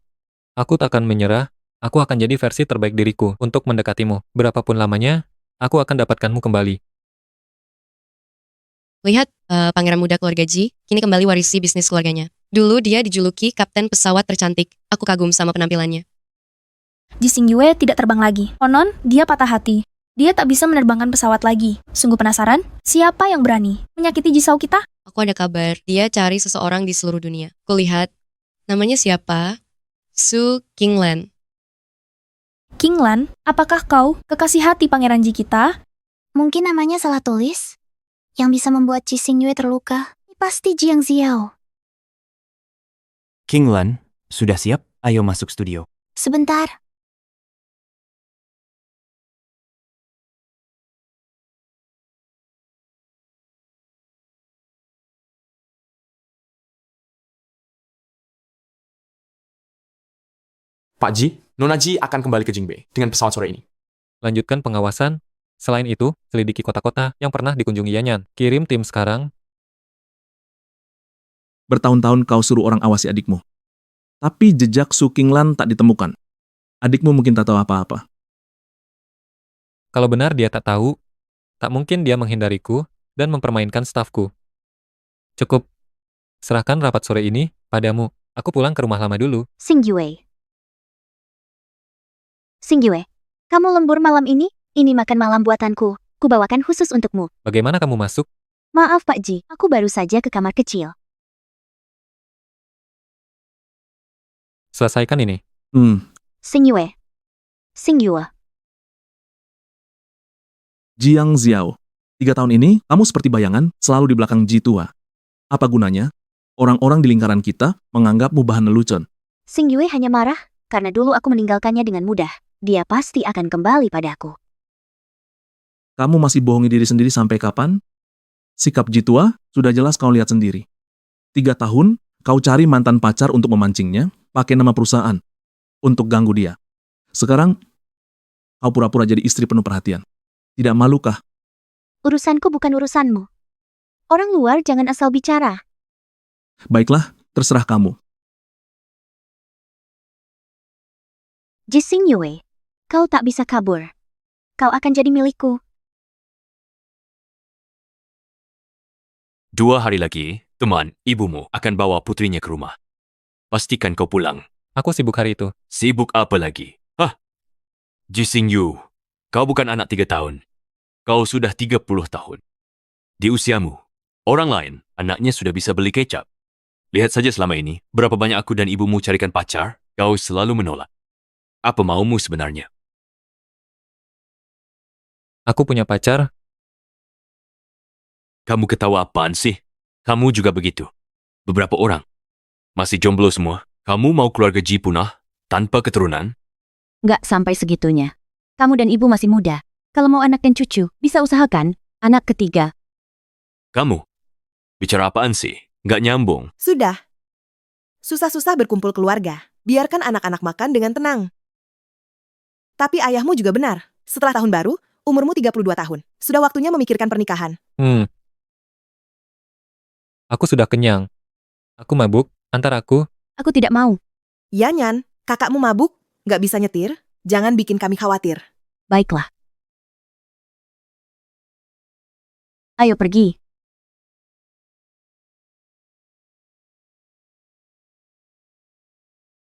aku tak akan menyerah. Aku akan jadi versi terbaik diriku untuk mendekatimu. Berapapun lamanya, aku akan dapatkanmu kembali. Lihat, pangeran muda keluarga Ji, kini kembali warisi bisnis keluarganya. Dulu dia dijuluki kapten pesawat tercantik. Aku kagum sama penampilannya. Ji Xingyue tidak terbang lagi. Konon, dia patah hati. Dia tak bisa menerbangkan pesawat lagi. Sungguh penasaran, siapa yang berani menyakiti Ji Sao kita? Aku ada kabar, dia cari seseorang di seluruh dunia. Kulihat, namanya siapa? Su Qinglan. Qinglan, apakah kau kekasih hati pangeran Ji kita? Mungkin namanya salah tulis. Yang bisa membuat Ji Xingyue terluka. Pasti Jiang Xiao. Qinglan, sudah siap? Ayo masuk studio. Sebentar. Pak Ji, Nona Ji akan kembali ke Jingbei dengan pesawat sore ini. Lanjutkan pengawasan. Selain itu, selidiki kota-kota yang pernah dikunjungi Yanyan. Kirim tim sekarang. Bertahun-tahun kau suruh orang awasi adikmu. Tapi jejak Su Qinglan tak ditemukan. Adikmu mungkin tak tahu apa-apa. Kalau benar dia tak tahu, tak mungkin dia menghindariku dan mempermainkan stafku. Cukup. Serahkan rapat sore ini padamu. Aku pulang ke rumah lama dulu. Xingyue. Xingyue, kamu lembur malam ini? Ini makan malam buatanku. Kubawakan khusus untukmu. Bagaimana kamu masuk? Maaf Pak Ji, aku baru saja ke kamar kecil. Selesaikan ini. Xingyue. Xingyue. Jiang Xiao. 3 tahun ini, kamu seperti bayangan, selalu di belakang Ji tua. Apa gunanya? Orang-orang di lingkaran kita menganggapmu bahan lelucon. Xingyue hanya marah karena dulu aku meninggalkannya dengan mudah. Dia pasti akan kembali padaku. Kamu masih bohongi diri sendiri sampai kapan? Sikap Ji tua sudah jelas kau lihat sendiri. 3 tahun, kau cari mantan pacar untuk memancingnya, pakai nama perusahaan, untuk ganggu dia. Sekarang, kau pura-pura jadi istri penuh perhatian. Tidak malukah? Urusanku bukan urusanmu. Orang luar jangan asal bicara. Baiklah, terserah kamu. Ji Xingyue, kau tak bisa kabur. Kau akan jadi milikku. 2 hari lagi, teman ibumu akan bawa putrinya ke rumah. Pastikan kau pulang. Aku sibuk hari itu. Sibuk apa lagi? Hah? Ji Xingyu, kau bukan anak 3 tahun. Kau sudah 30 tahun. Di usiamu, orang lain, anaknya sudah bisa beli kecap. Lihat saja selama ini, berapa banyak aku dan ibumu carikan pacar, kau selalu menolak. Apa maumu sebenarnya? Aku punya pacar. Kamu ketawa apaan sih? Kamu juga begitu. Beberapa orang. Masih jomblo semua. Kamu mau keluarga Ji punah, tanpa keturunan? Nggak sampai segitunya. Kamu dan ibu masih muda. Kalau mau anak dan cucu, bisa usahakan anak ketiga. Kamu? Bicara apaan sih? Nggak nyambung. Sudah. Susah-susah berkumpul keluarga. Biarkan anak-anak makan dengan tenang. Tapi ayahmu juga benar. Setelah tahun baru, umurmu 32 tahun. Sudah waktunya memikirkan pernikahan. Aku sudah kenyang. Aku mabuk, antar aku. Aku tidak mau. Ya Nyan, kakakmu mabuk, nggak bisa nyetir, jangan bikin kami khawatir. Baiklah. Ayo pergi.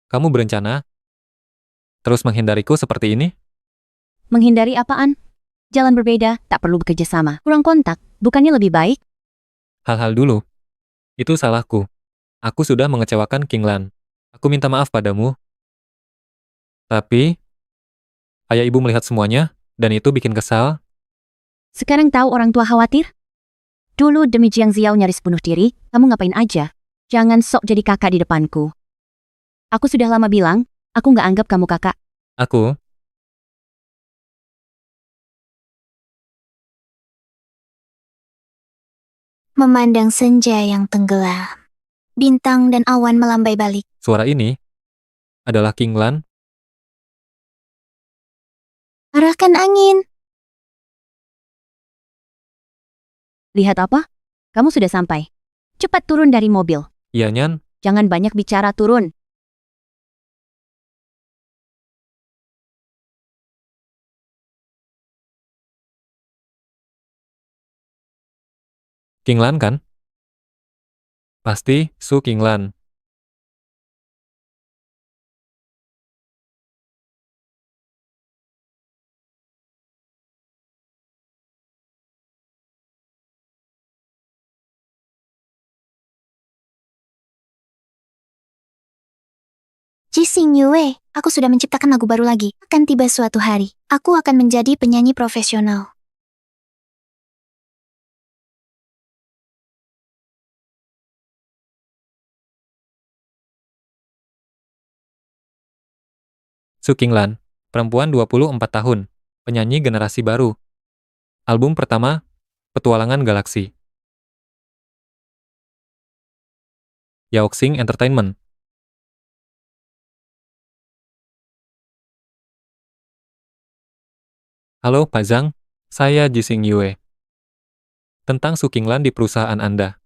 Kamu berencana terus menghindariku seperti ini? Menghindari apaan? Jalan berbeda, tak perlu bekerja sama. Kurang kontak, bukannya lebih baik? Hal-hal dulu. Itu salahku. Aku sudah mengecewakan King Lan. Aku minta maaf padamu. Tapi, ayah ibu melihat semuanya, dan itu bikin kesal. Sekarang tahu orang tua khawatir? Dulu demi Jiang Xiao nyaris bunuh diri, kamu ngapain aja? Jangan sok jadi kakak di depanku. Aku sudah lama bilang, aku nggak anggap kamu kakak. Aku? Memandang senja yang tenggelam. Bintang dan awan melambai balik. Suara ini adalah King Lan. Arahkan angin. Lihat apa? Kamu sudah sampai. Cepat turun dari mobil. Iya, Nyan. Jangan banyak bicara, turun. King Lan kan? Pasti Su King Lan. Ji Xingyue, aku sudah menciptakan lagu baru lagi. Akan tiba suatu hari, aku akan menjadi penyanyi profesional. Su King Lan, perempuan 24 tahun, penyanyi generasi baru. Album pertama, Petualangan Galaksi. Yaoxing Entertainment. Halo Pak Zhang, saya Ji Xingyue. Tentang Su King Lan di perusahaan Anda.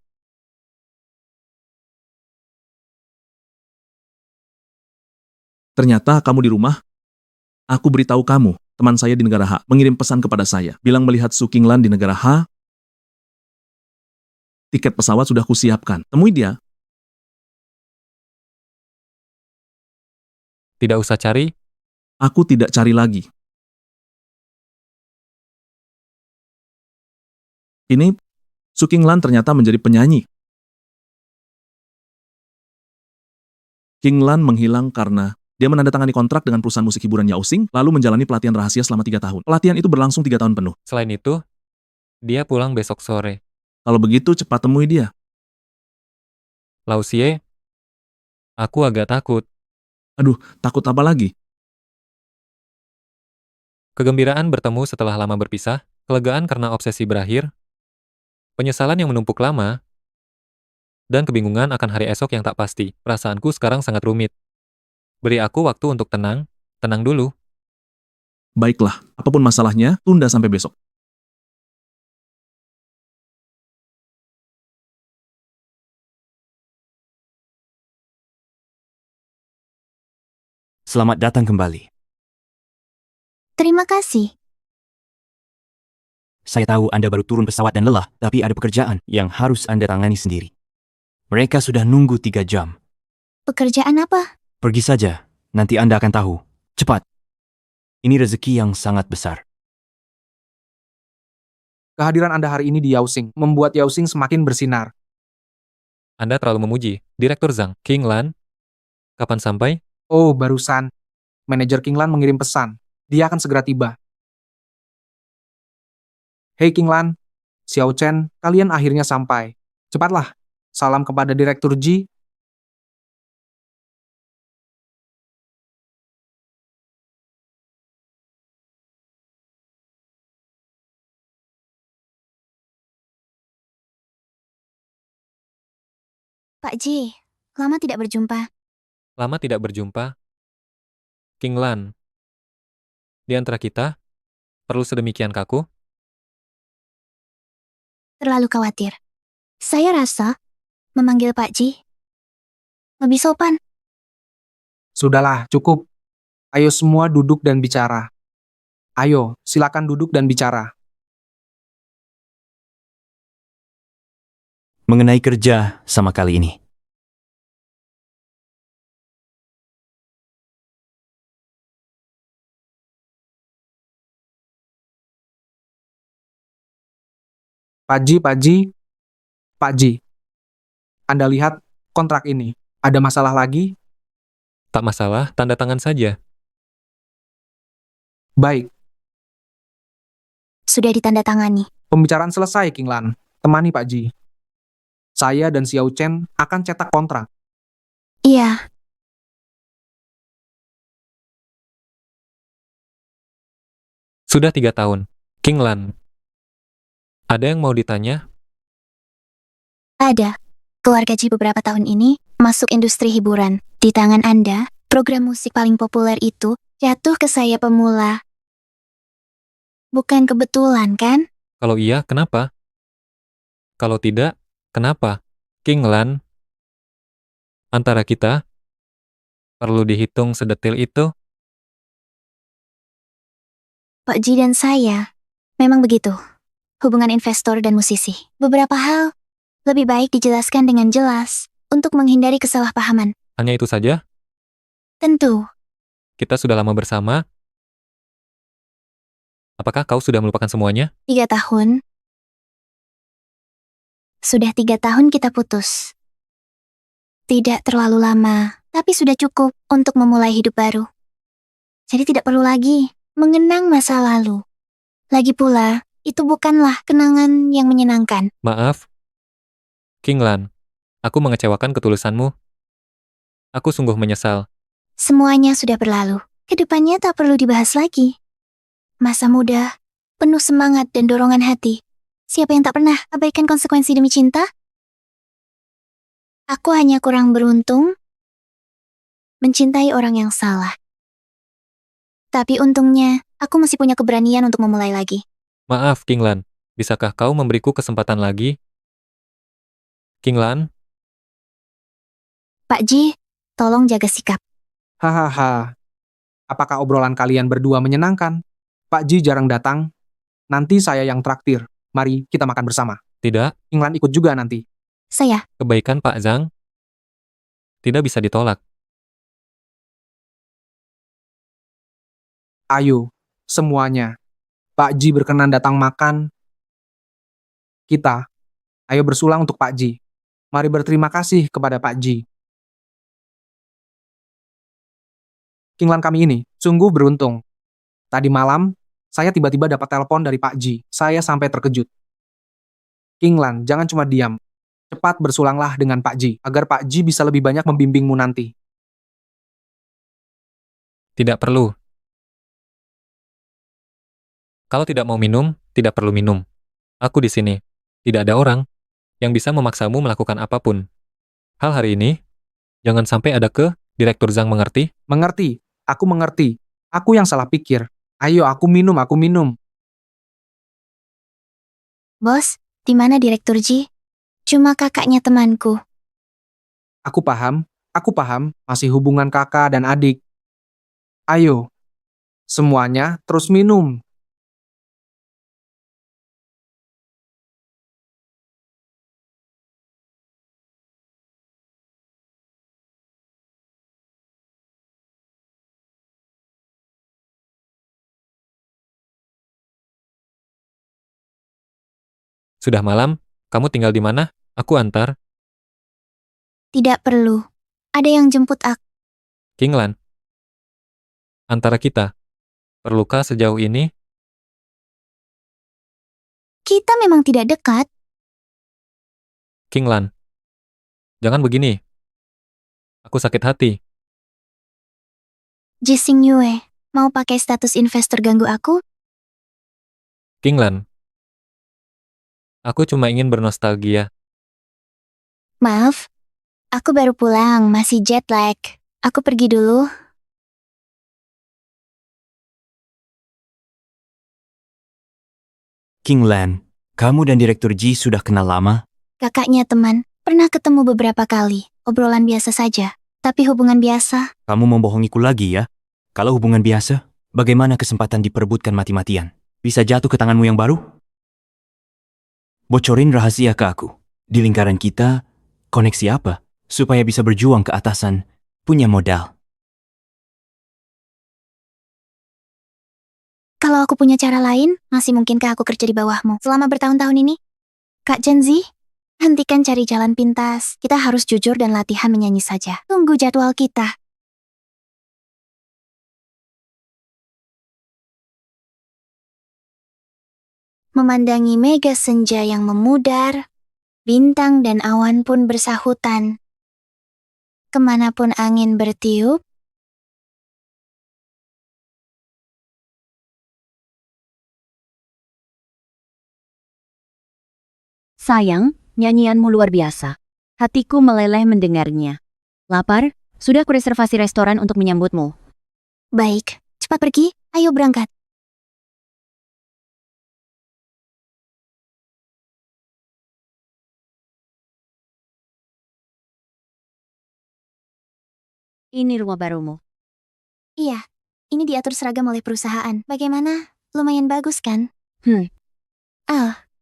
Ternyata kamu di rumah, Aku beritahu kamu, teman saya di negara H mengirim pesan kepada saya, bilang melihat Su Qinglan di negara H. Tiket pesawat sudah kusiapkan. Temui dia. Tidak usah cari. Aku tidak cari lagi. Ini, Su Qinglan ternyata menjadi penyanyi. Qinglan menghilang karena dia menandatangani kontrak dengan perusahaan musik hiburan Yao Xing, lalu menjalani pelatihan rahasia selama 3 tahun. Pelatihan itu berlangsung 3 tahun penuh. Selain itu, dia pulang besok sore. Kalau begitu, cepat temui dia. Lausie, aku agak takut. Aduh, takut apa lagi? Kegembiraan bertemu setelah lama berpisah, kelegaan karena obsesi berakhir, penyesalan yang menumpuk lama, dan kebingungan akan hari esok yang tak pasti. Perasaanku sekarang sangat rumit. Beri aku waktu untuk tenang dulu. Baiklah, apapun masalahnya, tunda sampai besok. Selamat datang kembali. Terima kasih. Saya tahu Anda baru turun pesawat dan lelah, tapi ada pekerjaan yang harus Anda tangani sendiri. Mereka sudah nunggu 3 jam. Pekerjaan apa? Pergi saja, nanti Anda akan tahu. Cepat. Ini rezeki yang sangat besar. Kehadiran Anda hari ini di Yao Xing membuat Yao Xing semakin bersinar. Anda terlalu memuji. Direktur Zhang, Qinglan, kapan sampai? Oh, barusan. Manajer Qinglan mengirim pesan. Dia akan segera tiba. Hei Qinglan, Xiao Chen, kalian akhirnya sampai. Cepatlah. Salam kepada Direktur Ji. Pak Ji, lama tidak berjumpa. Lama tidak berjumpa. Qinglan, di antara kita, perlu sedemikian kaku? Terlalu khawatir. Saya rasa memanggil Pak Ji lebih sopan. Sudahlah, cukup. Ayo semua duduk dan bicara. Ayo, silakan duduk dan bicara. Mengenai kerja sama kali ini. Pak Ji. Anda lihat kontrak ini. Ada masalah lagi? Tak masalah, tanda tangan saja. Baik, Sudah ditandatangani. pembicaraan selesai, Qinglan. Temani Pak Ji. Saya dan Xiao Chen akan cetak kontrak. Iya, Sudah 3 tahun. Qinglan, ada yang mau ditanya? ada. Keluarga Ji beberapa tahun ini masuk industri hiburan. Di tangan Anda, program musik paling populer itu jatuh ke saya pemula. Bukan kebetulan, kan? Kalau iya, kenapa? Kalau tidak, kenapa? Qinglan, antara kita, perlu dihitung sedetil itu? Pak Ji dan saya, memang begitu. Hubungan investor dan musisi. Beberapa hal lebih baik dijelaskan dengan jelas untuk menghindari kesalahpahaman. Hanya itu saja? Tentu, Kita sudah lama bersama. Apakah kau sudah melupakan semuanya? 3 tahun. Sudah 3 tahun kita putus. Tidak terlalu lama, tapi sudah cukup untuk memulai hidup baru. Jadi tidak perlu lagi mengenang masa lalu. Lagi pula, itu bukanlah kenangan yang menyenangkan. Maaf. Qinglan, aku mengecewakan ketulusanmu. Aku sungguh menyesal. Semuanya sudah berlalu. Kedepannya tak perlu dibahas lagi. Masa muda, penuh semangat dan dorongan hati. Siapa yang tak pernah abaikan konsekuensi demi cinta? Aku hanya kurang beruntung mencintai orang yang salah. Tapi untungnya, aku masih punya keberanian untuk memulai lagi. Maaf, Qinglan. Bisakah kau memberiku kesempatan lagi? Qinglan, Pak Ji, tolong jaga sikap. Hahaha. Apakah obrolan kalian berdua menyenangkan? Pak Ji jarang datang. Nanti saya yang traktir. Mari kita makan bersama. Tidak, Kinglan ikut juga nanti. Saya. kebaikan Pak Zhang tidak bisa ditolak. Ayo, semuanya. Pak Ji berkenan datang makan. Kita, ayo bersulang untuk Pak Ji. Mari berterima kasih kepada Pak Ji. Kinglan kami ini sungguh beruntung. Tadi malam, saya tiba-tiba dapat telepon dari Pak Ji. Saya sampai terkejut. Kinglan, jangan cuma diam. Cepat bersulanglah dengan Pak Ji, agar Pak Ji bisa lebih banyak membimbingmu nanti. Tidak perlu. Kalau tidak mau minum, tidak perlu minum. Aku di sini. Tidak ada orang yang bisa memaksamu melakukan apapun. Hal hari ini, jangan sampai ada Direktur Zhang mengerti? Mengerti, aku mengerti. Aku yang salah pikir. Ayo, aku minum, aku minum. Bos, di mana Direktur Ji? Cuma kakaknya temanku. Aku paham, masih hubungan kakak dan adik. Ayo, semuanya terus minum. Sudah malam, kamu tinggal di mana? Aku antar. Tidak perlu. Ada yang jemput aku. Kinglan. Antara kita, perlukah sejauh ini? Kita memang tidak dekat. Kinglan. Jangan begini. Aku sakit hati. Jising Yue, mau pakai status investor ganggu aku? Kinglan. Aku cuma ingin bernostalgia. Maaf, aku baru pulang, masih jet lag. Aku pergi dulu. Kinglan, kamu dan Direktur Ji sudah kenal lama? Kakaknya teman, pernah ketemu beberapa kali. Obrolan biasa saja, tapi hubungan biasa. Kamu membohongiku lagi ya? Kalau hubungan biasa, bagaimana kesempatan diperebutkan mati-matian? Bisa jatuh ke tanganmu yang baru? Bocorin rahasia ke aku. Di lingkaran kita, koneksi apa? Supaya bisa berjuang ke atasan, punya modal. Kalau aku punya cara lain, masih mungkinkah aku kerja di bawahmu selama bertahun-tahun ini? Kak Genzi, hentikan cari jalan pintas. Kita harus jujur dan latihan menyanyi saja. Tunggu jadwal kita. Memandangi mega senja yang memudar, bintang dan awan pun bersahutan. Kemanapun angin bertiup, Sayang, nyanyianmu luar biasa. Hatiku meleleh mendengarnya. Lapar? Sudah kureservasi restoran untuk menyambutmu. Baik, cepat pergi, ayo berangkat. Ini rumah barumu. Iya, ini diatur seragam oleh perusahaan. Bagaimana? Lumayan bagus kan?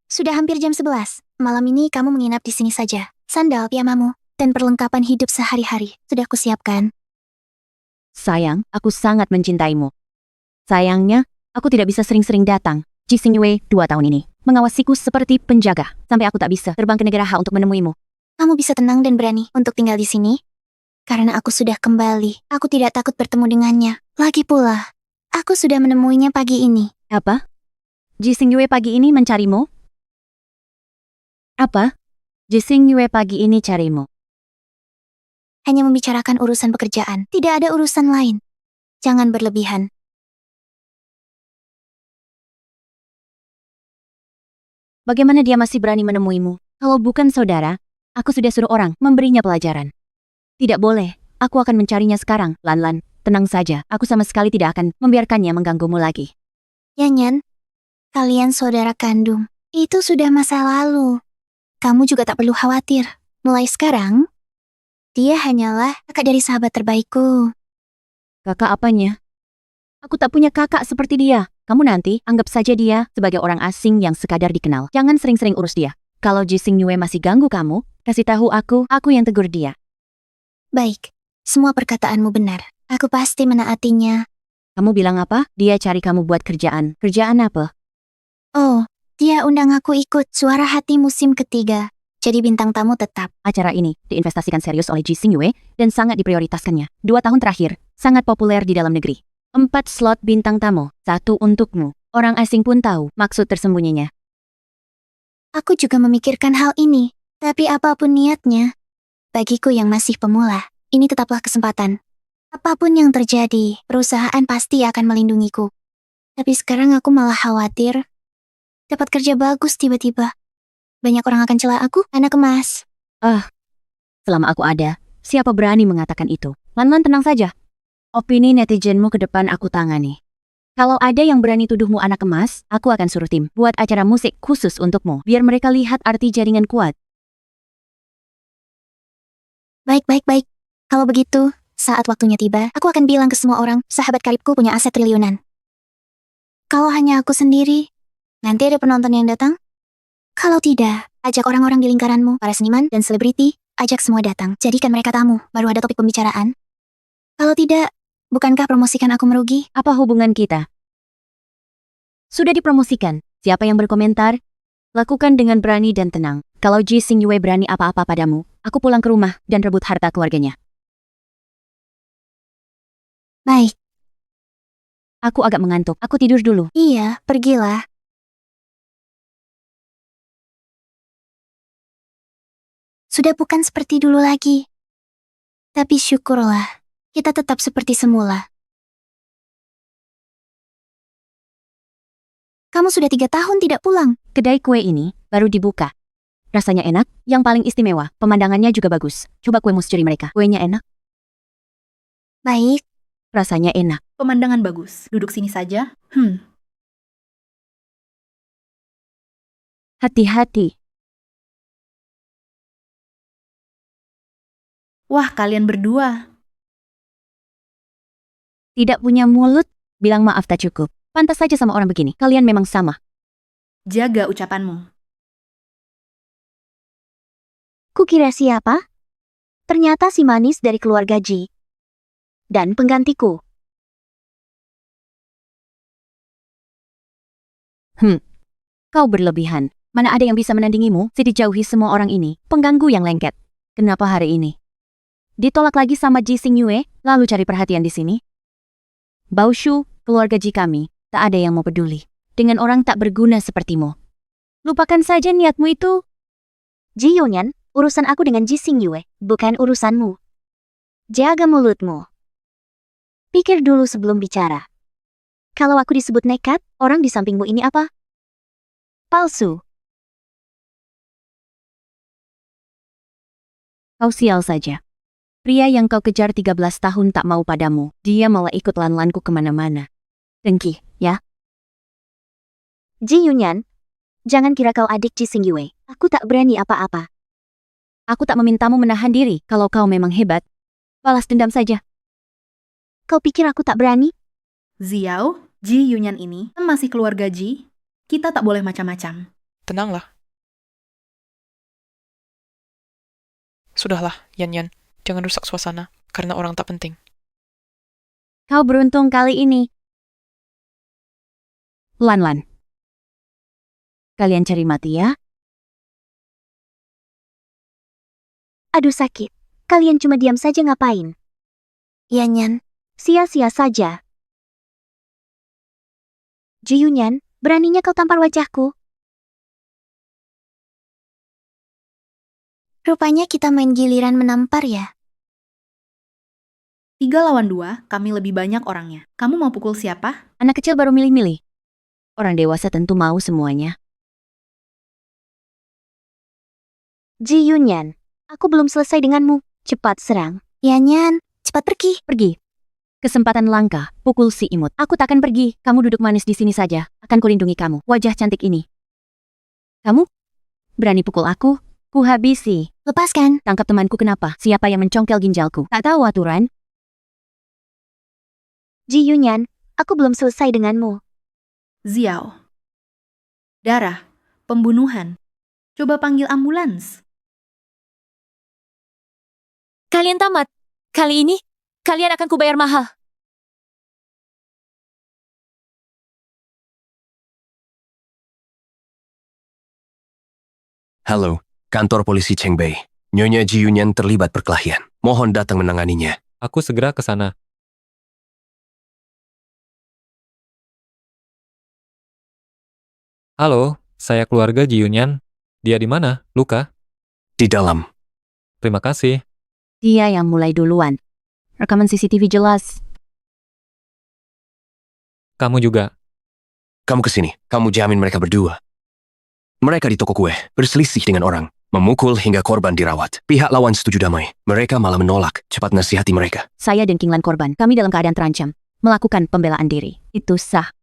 Sudah hampir jam 11. Malam ini kamu menginap di sini saja. Sandal, piyamamu, dan perlengkapan hidup sehari-hari sudah kusiapkan. Sayang, aku sangat mencintaimu. Sayangnya, aku tidak bisa sering-sering datang. Jising Yue 2 tahun ini mengawasiku seperti penjaga, sampai aku tak bisa terbang ke negara Ha untuk menemuimu. Kamu bisa tenang dan berani untuk tinggal di sini? Karena aku sudah kembali, aku tidak takut bertemu dengannya. Lagi pula, aku sudah menemuinya pagi ini. Apa? Jising Yue pagi ini mencarimu? Apa? Jising Yue pagi ini carimu? Hanya membicarakan urusan pekerjaan, tidak ada urusan lain. Jangan berlebihan. Bagaimana dia masih berani menemuimu? Kalau bukan saudara, aku sudah suruh orang memberinya pelajaran. Tidak boleh, aku akan mencarinya sekarang, Lan. Tenang saja, aku sama sekali tidak akan membiarkannya mengganggumu lagi. Yanyan, kalian saudara kandung. Itu sudah masa lalu. Kamu juga tak perlu khawatir. Mulai sekarang, dia hanyalah kakak dari sahabat terbaikku. Kakak apanya? Aku tak punya kakak seperti dia. Kamu nanti anggap saja dia sebagai orang asing yang sekadar dikenal. Jangan sering-sering urus dia. Kalau Ji Xing Yue masih ganggu kamu, kasih tahu aku yang tegur dia. Baik, semua perkataanmu benar. Aku pasti menaatinya. Kamu bilang apa? Dia cari kamu buat kerjaan. Kerjaan apa? Oh, dia undang aku ikut Suara Hati musim ketiga. Jadi bintang tamu tetap. Acara ini diinvestasikan serius oleh Ji Xing Yue dan sangat diprioritaskannya. 2 tahun terakhir, sangat populer di dalam negeri. 4 slot bintang tamu, 1 untukmu. Orang asing pun tahu maksud tersembunyinya. Aku juga memikirkan hal ini. Tapi apapun niatnya, bagiku yang masih pemula, ini tetaplah kesempatan. Apapun yang terjadi, perusahaan pasti akan melindungiku. Tapi sekarang aku malah khawatir dapat kerja bagus tiba-tiba. Banyak orang akan cela aku, anak emas. Selama aku ada, siapa berani mengatakan itu? Lan tenang saja. Opini netizenmu ke depan aku tangani. Kalau ada yang berani tuduhmu anak emas, aku akan suruh tim buat acara musik khusus untukmu, biar mereka lihat arti jaringan kuat. Baik. Kalau begitu, saat waktunya tiba, aku akan bilang ke semua orang, sahabat karibku punya aset triliunan. Kalau hanya aku sendiri, nanti ada penonton yang datang? Kalau tidak, ajak orang-orang di lingkaranmu, para seniman dan selebriti, ajak semua datang, jadikan mereka tamu, baru ada topik pembicaraan. Kalau tidak, bukankah promosikan aku merugi? Apa hubungan kita? Sudah dipromosikan. Siapa yang berkomentar? Lakukan dengan berani dan tenang. Kalau Ji Xing Yue berani apa-apa padamu, aku pulang ke rumah dan rebut harta keluarganya. Baik. Aku agak mengantuk. Aku tidur dulu. Iya, pergilah. Sudah bukan seperti dulu lagi. Tapi syukurlah, kita tetap seperti semula. Kamu sudah 3 tahun tidak pulang. Kedai kue ini baru dibuka. Rasanya enak, yang paling istimewa, pemandangannya juga bagus. Coba kue mus ceri mereka. Kuenya enak. Baik. Rasanya enak. Pemandangan bagus. Duduk sini saja. Hati-hati. Wah, kalian berdua. Tidak punya mulut, bilang maaf tak cukup. Pantas saja sama orang begini. Kalian memang sama. Jaga ucapanmu. Kukira siapa? Ternyata si manis dari keluarga Ji. Dan penggantiku. Kau berlebihan. Mana ada yang bisa menandingimu? Si dijauhi semua orang ini, pengganggu yang lengket. Kenapa hari ini? Ditolak lagi sama Ji Xing Yue, lalu cari perhatian di sini. Baoshu, keluarga Ji kami, tak ada yang mau peduli dengan orang tak berguna sepertimu. Lupakan saja niatmu itu. Ji Yunyan, urusan aku dengan Ji Xing Yue, bukan urusanmu. Jaga mulutmu. Pikir dulu sebelum bicara. Kalau aku disebut nekat, orang di sampingmu ini apa? Palsu. Kau sial saja. Pria yang kau kejar 13 tahun tak mau padamu, dia malah ikut lan-lanku kemana-mana. Dengki, ya? Ji Yunyan, jangan kira kau adik Ji Xing Yue. Aku tak berani apa-apa. Aku tak memintamu menahan diri. Kalau kau memang hebat, balas dendam saja. Kau pikir aku tak berani? Xiao, Ji Yunyan ini masih keluarga Ji. Kita tak boleh macam-macam. Tenanglah. Sudahlah, Yan. Jangan rusak suasana, karena orang tak penting. Kau beruntung kali ini. Lan. Kalian cari mati ya? Aduh sakit. Kalian cuma diam saja ngapain? Yan. Sia-sia saja. Ji Yunyan, beraninya kau tampar wajahku. Rupanya kita main giliran menampar ya. 3 lawan 2, kami lebih banyak orangnya. Kamu mau pukul siapa? Anak kecil baru milih-milih. Orang dewasa tentu mau semuanya. Ji Yunyan, aku belum selesai denganmu. Cepat serang. Yan, cepat pergi. Pergi. Kesempatan langka, pukul si imut. Aku takkan pergi. Kamu duduk manis di sini saja. Akan kulindungi kamu. Wajah cantik ini. Kamu? Berani pukul aku? Ku habisi. Lepaskan. Tangkap temanku kenapa? Siapa yang mencongkel ginjalku? Tak tahu aturan? Ji Yunyan, Aku belum selesai denganmu. Xiao. Darah. Pembunuhan. Coba panggil ambulans. Kalian tamat. Kali ini, kalian akan kubayar mahal. Halo, kantor polisi Chengbei. Nyonya Ji Yunyan terlibat perkelahian. Mohon datang menanganinya. Aku segera ke sana. Halo, saya keluarga Ji Yunyan. Dia di mana? Luka? Di dalam. Terima kasih. Dia yang mulai duluan. Rekaman CCTV jelas. Kamu juga. Kamu kesini. Kamu jamin mereka berdua. Mereka di toko kue, berselisih dengan orang. Memukul hingga korban dirawat. Pihak lawan setuju damai. Mereka malah menolak. Cepat nasihati mereka. Saya dan King Lan korban. Kami dalam keadaan terancam. Melakukan pembelaan diri. Itu sah.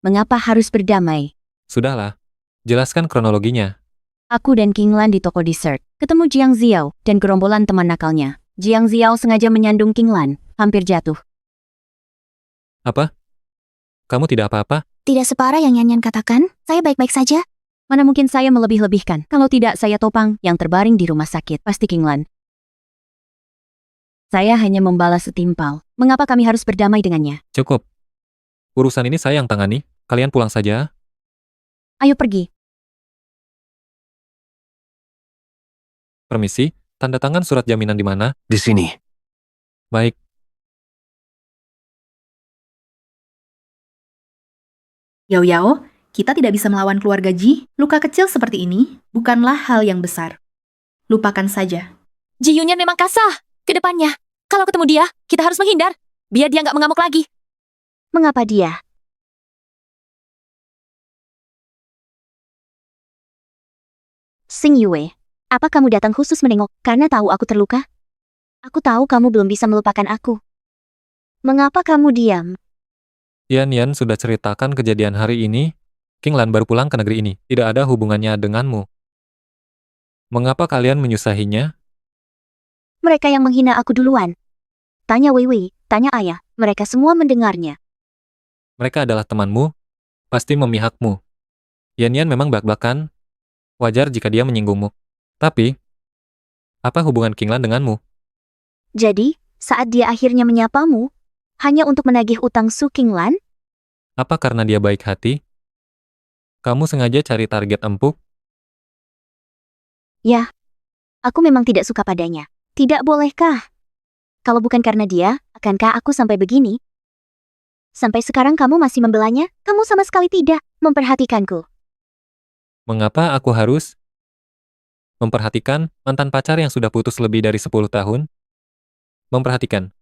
Mengapa harus berdamai? Sudahlah. Jelaskan kronologinya. Aku dan King Lan di toko dessert. Ketemu Jiang Xiao dan gerombolan teman nakalnya. Jiang Xiao sengaja menyandung King Lan. Hampir jatuh. Apa? Kamu tidak apa-apa? Tidak separah yang Nyanyan katakan, saya baik-baik saja. Mana mungkin saya melebih-lebihkan. Kalau tidak saya topang yang terbaring di rumah sakit. Pasti King Lan. Saya hanya membalas setimpal. Mengapa kami harus berdamai dengannya? Cukup. Urusan ini saya yang tangani. Kalian pulang saja. Ayo pergi. Permisi, tanda tangan surat jaminan di mana? Di sini. Baik. Yao Yao, kita tidak bisa melawan keluarga Ji. Luka kecil seperti ini bukanlah hal yang besar. Lupakan saja. Ji Yunyan memang kasar. Kedepannya, kalau ketemu dia, kita harus menghindar. Biar dia nggak mengamuk lagi. Mengapa dia? Xing Yue, apa kamu datang khusus menengok karena tahu aku terluka? Aku tahu kamu belum bisa melupakan aku. Mengapa kamu diam? Yan sudah ceritakan kejadian hari ini. King Lan baru pulang ke negeri ini. Tidak ada hubungannya denganmu. Mengapa kalian menyusahinya? Mereka yang menghina aku duluan. Tanya Wei, tanya ayah. Mereka semua mendengarnya. Mereka adalah temanmu. Pasti memihakmu. Yan memang bak-bakan. Wajar jika dia menyinggungmu. Tapi, apa hubungan King Lan denganmu? Jadi, saat dia akhirnya menyapamu, hanya untuk menagih utang Su King Lan? Apa karena dia baik hati? Kamu sengaja cari target empuk? Ya, aku memang tidak suka padanya. Tidak bolehkah? Kalau bukan karena dia, akankah aku sampai begini? Sampai sekarang kamu masih membelanya? Kamu sama sekali tidak memperhatikanku. Mengapa aku harus memperhatikan mantan pacar yang sudah putus lebih dari 10 tahun? Memperhatikan.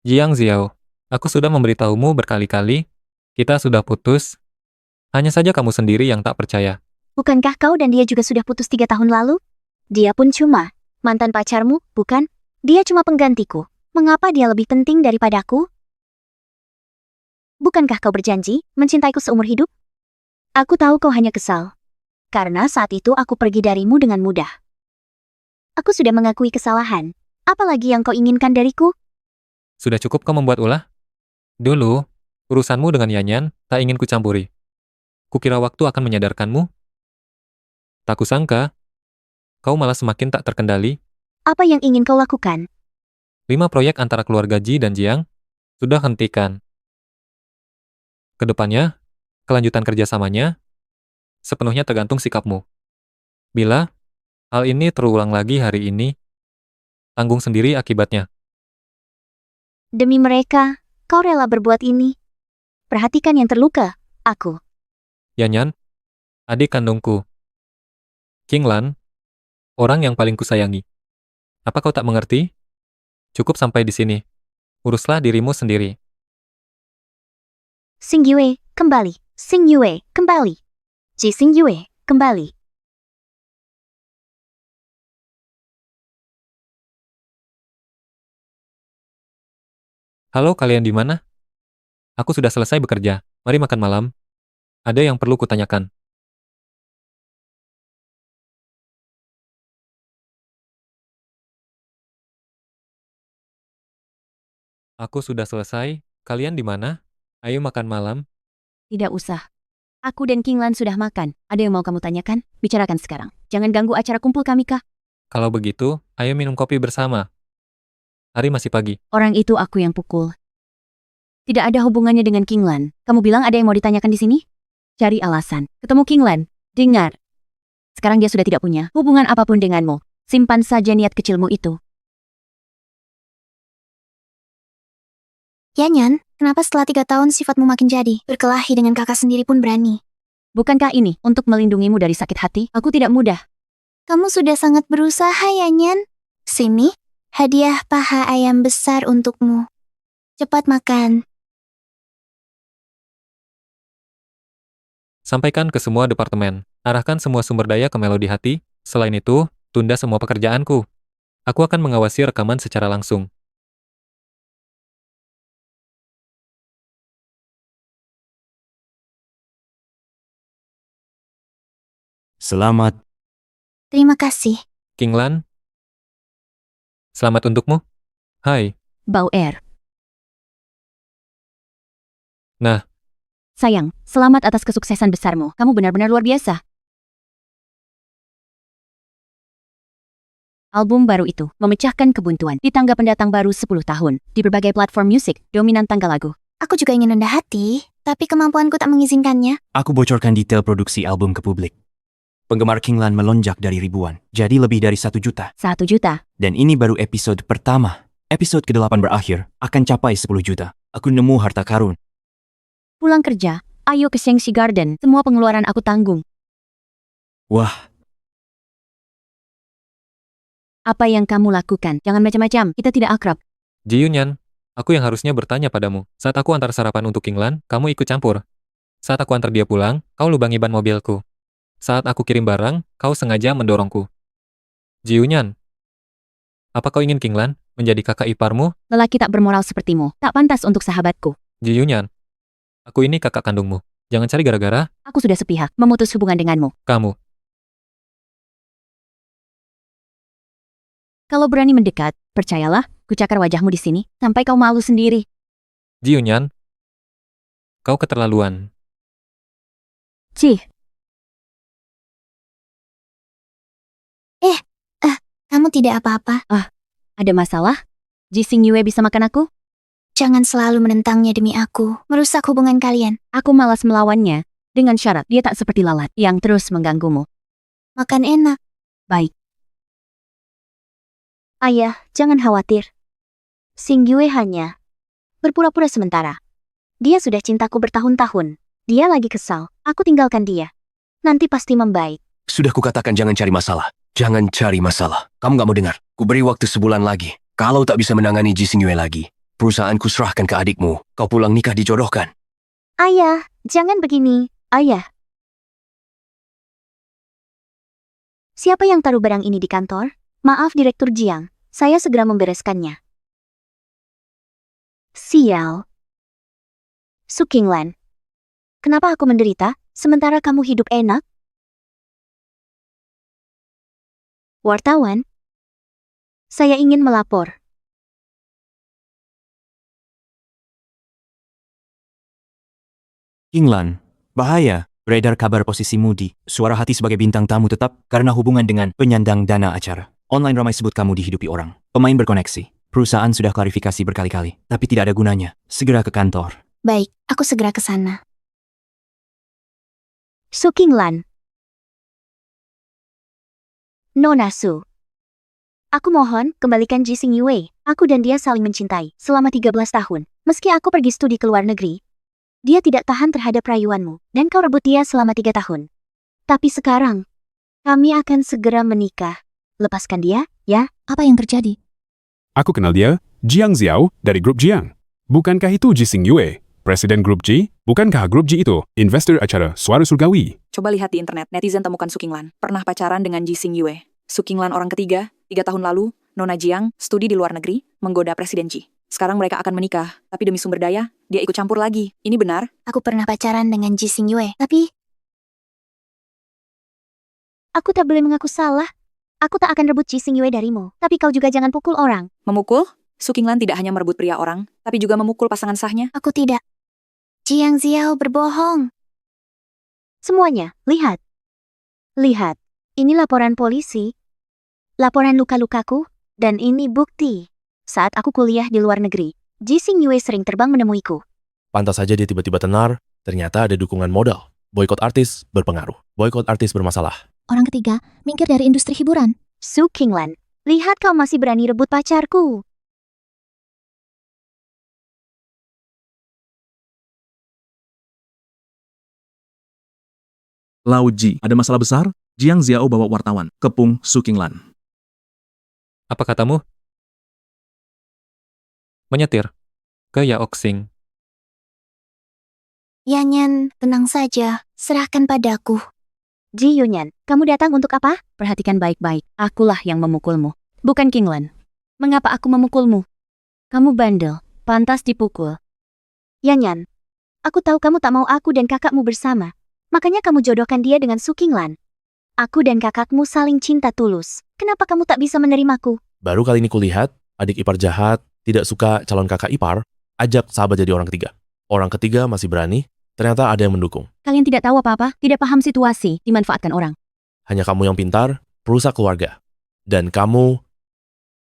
Jiang Xiao, aku sudah memberitahumu berkali-kali, kita sudah putus. Hanya saja kamu sendiri yang tak percaya. Bukankah kau dan dia juga sudah putus 3 tahun lalu? Dia pun cuma mantan pacarmu, bukan? Dia cuma penggantiku. Mengapa dia lebih penting daripadaku? Bukankah kau berjanji mencintaiku seumur hidup? Aku tahu kau hanya kesal. Karena saat itu aku pergi darimu dengan mudah. Aku sudah mengakui kesalahan. Apalagi yang kau inginkan dariku? Sudah cukup kau membuat ulah? Dulu, urusanmu dengan Yanyan tak ingin kucampuri. Kukira waktu akan menyadarkanmu. Tak kusangka, kau malah semakin tak terkendali. Apa yang ingin kau lakukan? 5 proyek antara keluarga Ji dan Jiang sudah hentikan. Kedepannya, kelanjutan kerjasamanya sepenuhnya tergantung sikapmu. Bila hal ini terulang lagi hari ini, tanggung sendiri akibatnya. Demi mereka, kau rela berbuat ini. Perhatikan yang terluka, aku. Yanyan, adik kandungku. King Lan, orang yang paling kusayangi. Apa kau tak mengerti? Cukup sampai di sini. Uruslah dirimu sendiri. Xing Yue, kembali. Xing Yue, kembali. Ji Xing Yue, kembali. Halo, kalian di mana? Aku sudah selesai bekerja. Mari makan malam. Ada yang perlu kutanyakan. Aku sudah selesai. Kalian di mana? Ayo makan malam. Tidak usah. Aku dan Kinglan sudah makan. Ada yang mau kamu tanyakan? Bicarakan sekarang. Jangan ganggu acara kumpul kami, Kak. Kalau begitu, ayo minum kopi bersama. Hari masih pagi. Orang itu aku yang pukul. Tidak ada hubungannya dengan Kinglan. Kamu bilang ada yang mau ditanyakan di sini? Cari alasan. Ketemu Kinglan. Dengar. Sekarang dia sudah tidak punya hubungan apapun denganmu. Simpan saja niat kecilmu itu. Ya Nyan, kenapa setelah 3 tahun sifatmu makin jadi? Berkelahi dengan kakak sendiri pun berani. Bukankah ini untuk melindungimu dari sakit hati? Aku tidak mudah. Kamu sudah sangat berusaha ya Nyan. Sini, hadiah paha ayam besar untukmu. Cepat makan. Sampaikan ke semua departemen. Arahkan semua sumber daya ke Melodi Hati. Selain itu, tunda semua pekerjaanku. Aku akan mengawasi rekaman secara langsung. Selamat. Terima kasih. Kinglan. Selamat untukmu. Hai. Bau air. Nah. Sayang, selamat atas kesuksesan besarmu. Kamu benar-benar luar biasa. Album baru itu memecahkan kebuntuan di tangga pendatang baru 10 tahun di berbagai platform musik dominan tangga lagu. Aku juga ingin rendah hati, tapi kemampuanku tak mengizinkannya. Aku bocorkan detail produksi album ke publik. Penggemar Kinglan melonjak dari ribuan, jadi lebih dari 1 juta. 1 juta? Dan ini baru episode pertama. Episode ke-8 berakhir, akan capai 10 juta. Aku nemu harta karun. Pulang kerja, ayo ke Shangxi Garden. Semua pengeluaran aku tanggung. Wah. Apa yang kamu lakukan? Jangan macam-macam, kita tidak akrab. Ji Yunyan, aku yang harusnya bertanya padamu. Saat aku antar sarapan untuk Kinglan, kamu ikut campur. Saat aku antar dia pulang, kau lubangi ban mobilku. Saat aku kirim barang, kau sengaja mendorongku. Ji Yunyan, apa kau ingin Kinglan menjadi kakak iparmu? Lelaki tak bermoral sepertimu, tak pantas untuk sahabatku. Ji Yunyan, aku ini kakak kandungmu. Jangan cari gara-gara. Aku sudah sepihak, memutus hubungan denganmu. Kamu. Kalau berani mendekat, percayalah, kucakar wajahmu di sini, sampai kau malu sendiri. Ji Yunyan, kau keterlaluan. Cih. Kamu tidak apa-apa. Ada masalah? Ji Xing Yue bisa makan aku? Jangan selalu menentangnya demi aku, merusak hubungan kalian. Aku malas melawannya, dengan syarat dia tak seperti lalat yang terus mengganggumu. Makan enak. Baik. Ayah, jangan khawatir. Xing Yue hanya berpura-pura sementara. Dia sudah cintaku bertahun-tahun. Dia lagi kesal, aku tinggalkan dia. Nanti pasti membaik. Sudah kukatakan jangan cari masalah. Jangan cari masalah. Kamu gak mau dengar? Ku beri waktu sebulan lagi. Kalau tak bisa menangani Ji Xing Yue lagi, perusahaanku serahkan ke adikmu. Kau pulang nikah dijodohkan. Ayah, jangan begini. Ayah. Siapa yang taruh barang ini di kantor? Maaf Direktur Jiang, saya segera membereskannya. Sial. Su Kinglan. Kenapa aku menderita, sementara kamu hidup enak? Wartawan? Saya ingin melapor. Kinglan, bahaya. Beredar kabar posisimu di Suara Hati sebagai bintang tamu tetap karena hubungan dengan penyandang dana acara. Online ramai sebut kamu dihidupi orang. Pemain berkoneksi. Perusahaan sudah klarifikasi berkali-kali, tapi tidak ada gunanya. Segera ke kantor. Baik, aku segera ke sana. Su Kinglan. Nona Su. Aku mohon, kembalikan Ji Xing Yue. Aku dan dia saling mencintai selama 13 tahun. Meski aku pergi studi ke luar negeri, dia tidak tahan terhadap rayuanmu, dan kau rebut dia selama 3 tahun. Tapi sekarang, kami akan segera menikah. Lepaskan dia, ya? Apa yang terjadi? Aku kenal dia, Jiang Xiao, dari grup Jiang. Bukankah itu Ji Xing Yue, Presiden grup Ji? Bukankah grup Ji itu investor acara Suara Surgawi? Coba lihat di internet, netizen temukan Su Kinglan. Pernah pacaran dengan Ji Xing Yue. Su Kinglan orang ketiga, 3 tahun lalu, Nona Jiang, studi di luar negeri, menggoda Presiden Ji. Sekarang mereka akan menikah, tapi demi sumber daya, dia ikut campur lagi. Ini benar? Aku pernah pacaran dengan Ji Xing Yue, tapi... Aku tak boleh mengaku salah. Aku tak akan rebut Ji Xing Yue darimu, tapi kau juga jangan pukul orang. Memukul? Su Qinglan tidak hanya merebut pria orang, tapi juga memukul pasangan sahnya. Aku tidak. Jiang Xiao berbohong. Semuanya, lihat. Lihat, ini laporan polisi. Laporan luka-lukaku, dan ini bukti. Saat aku kuliah di luar negeri, Ji Xingyue sering terbang menemuiku. Pantas saja dia tiba-tiba tenar, ternyata ada dukungan modal. Boykot artis berpengaruh. Boykot artis bermasalah. Orang ketiga, minggir dari industri hiburan. Su Qinglan, lihat kau masih berani rebut pacarku. Lao Ji, ada masalah besar? Jiang Xiao bawa wartawan, kepung Su Qinglan. Apa katamu? Menyetir ke Yaoxing. Yanyan, tenang saja. Serahkan padaku. Ji Yunyan, kamu datang untuk apa? Perhatikan baik-baik. Akulah yang memukulmu, bukan Qinglan. Mengapa aku memukulmu? Kamu bandel, pantas dipukul. Yanyan, aku tahu kamu tak mau aku dan kakakmu bersama. Makanya kamu jodohkan dia dengan Su Qinglan. Aku dan kakakmu saling cinta tulus. Kenapa kamu tak bisa menerimaku? Baru kali ini kulihat, adik ipar jahat, tidak suka calon kakak ipar, ajak sahabat jadi orang ketiga. Orang ketiga masih berani, ternyata ada yang mendukung. Kalian tidak tahu apa-apa, tidak paham situasi, dimanfaatkan orang. Hanya kamu yang pintar, perusak keluarga. Dan kamu...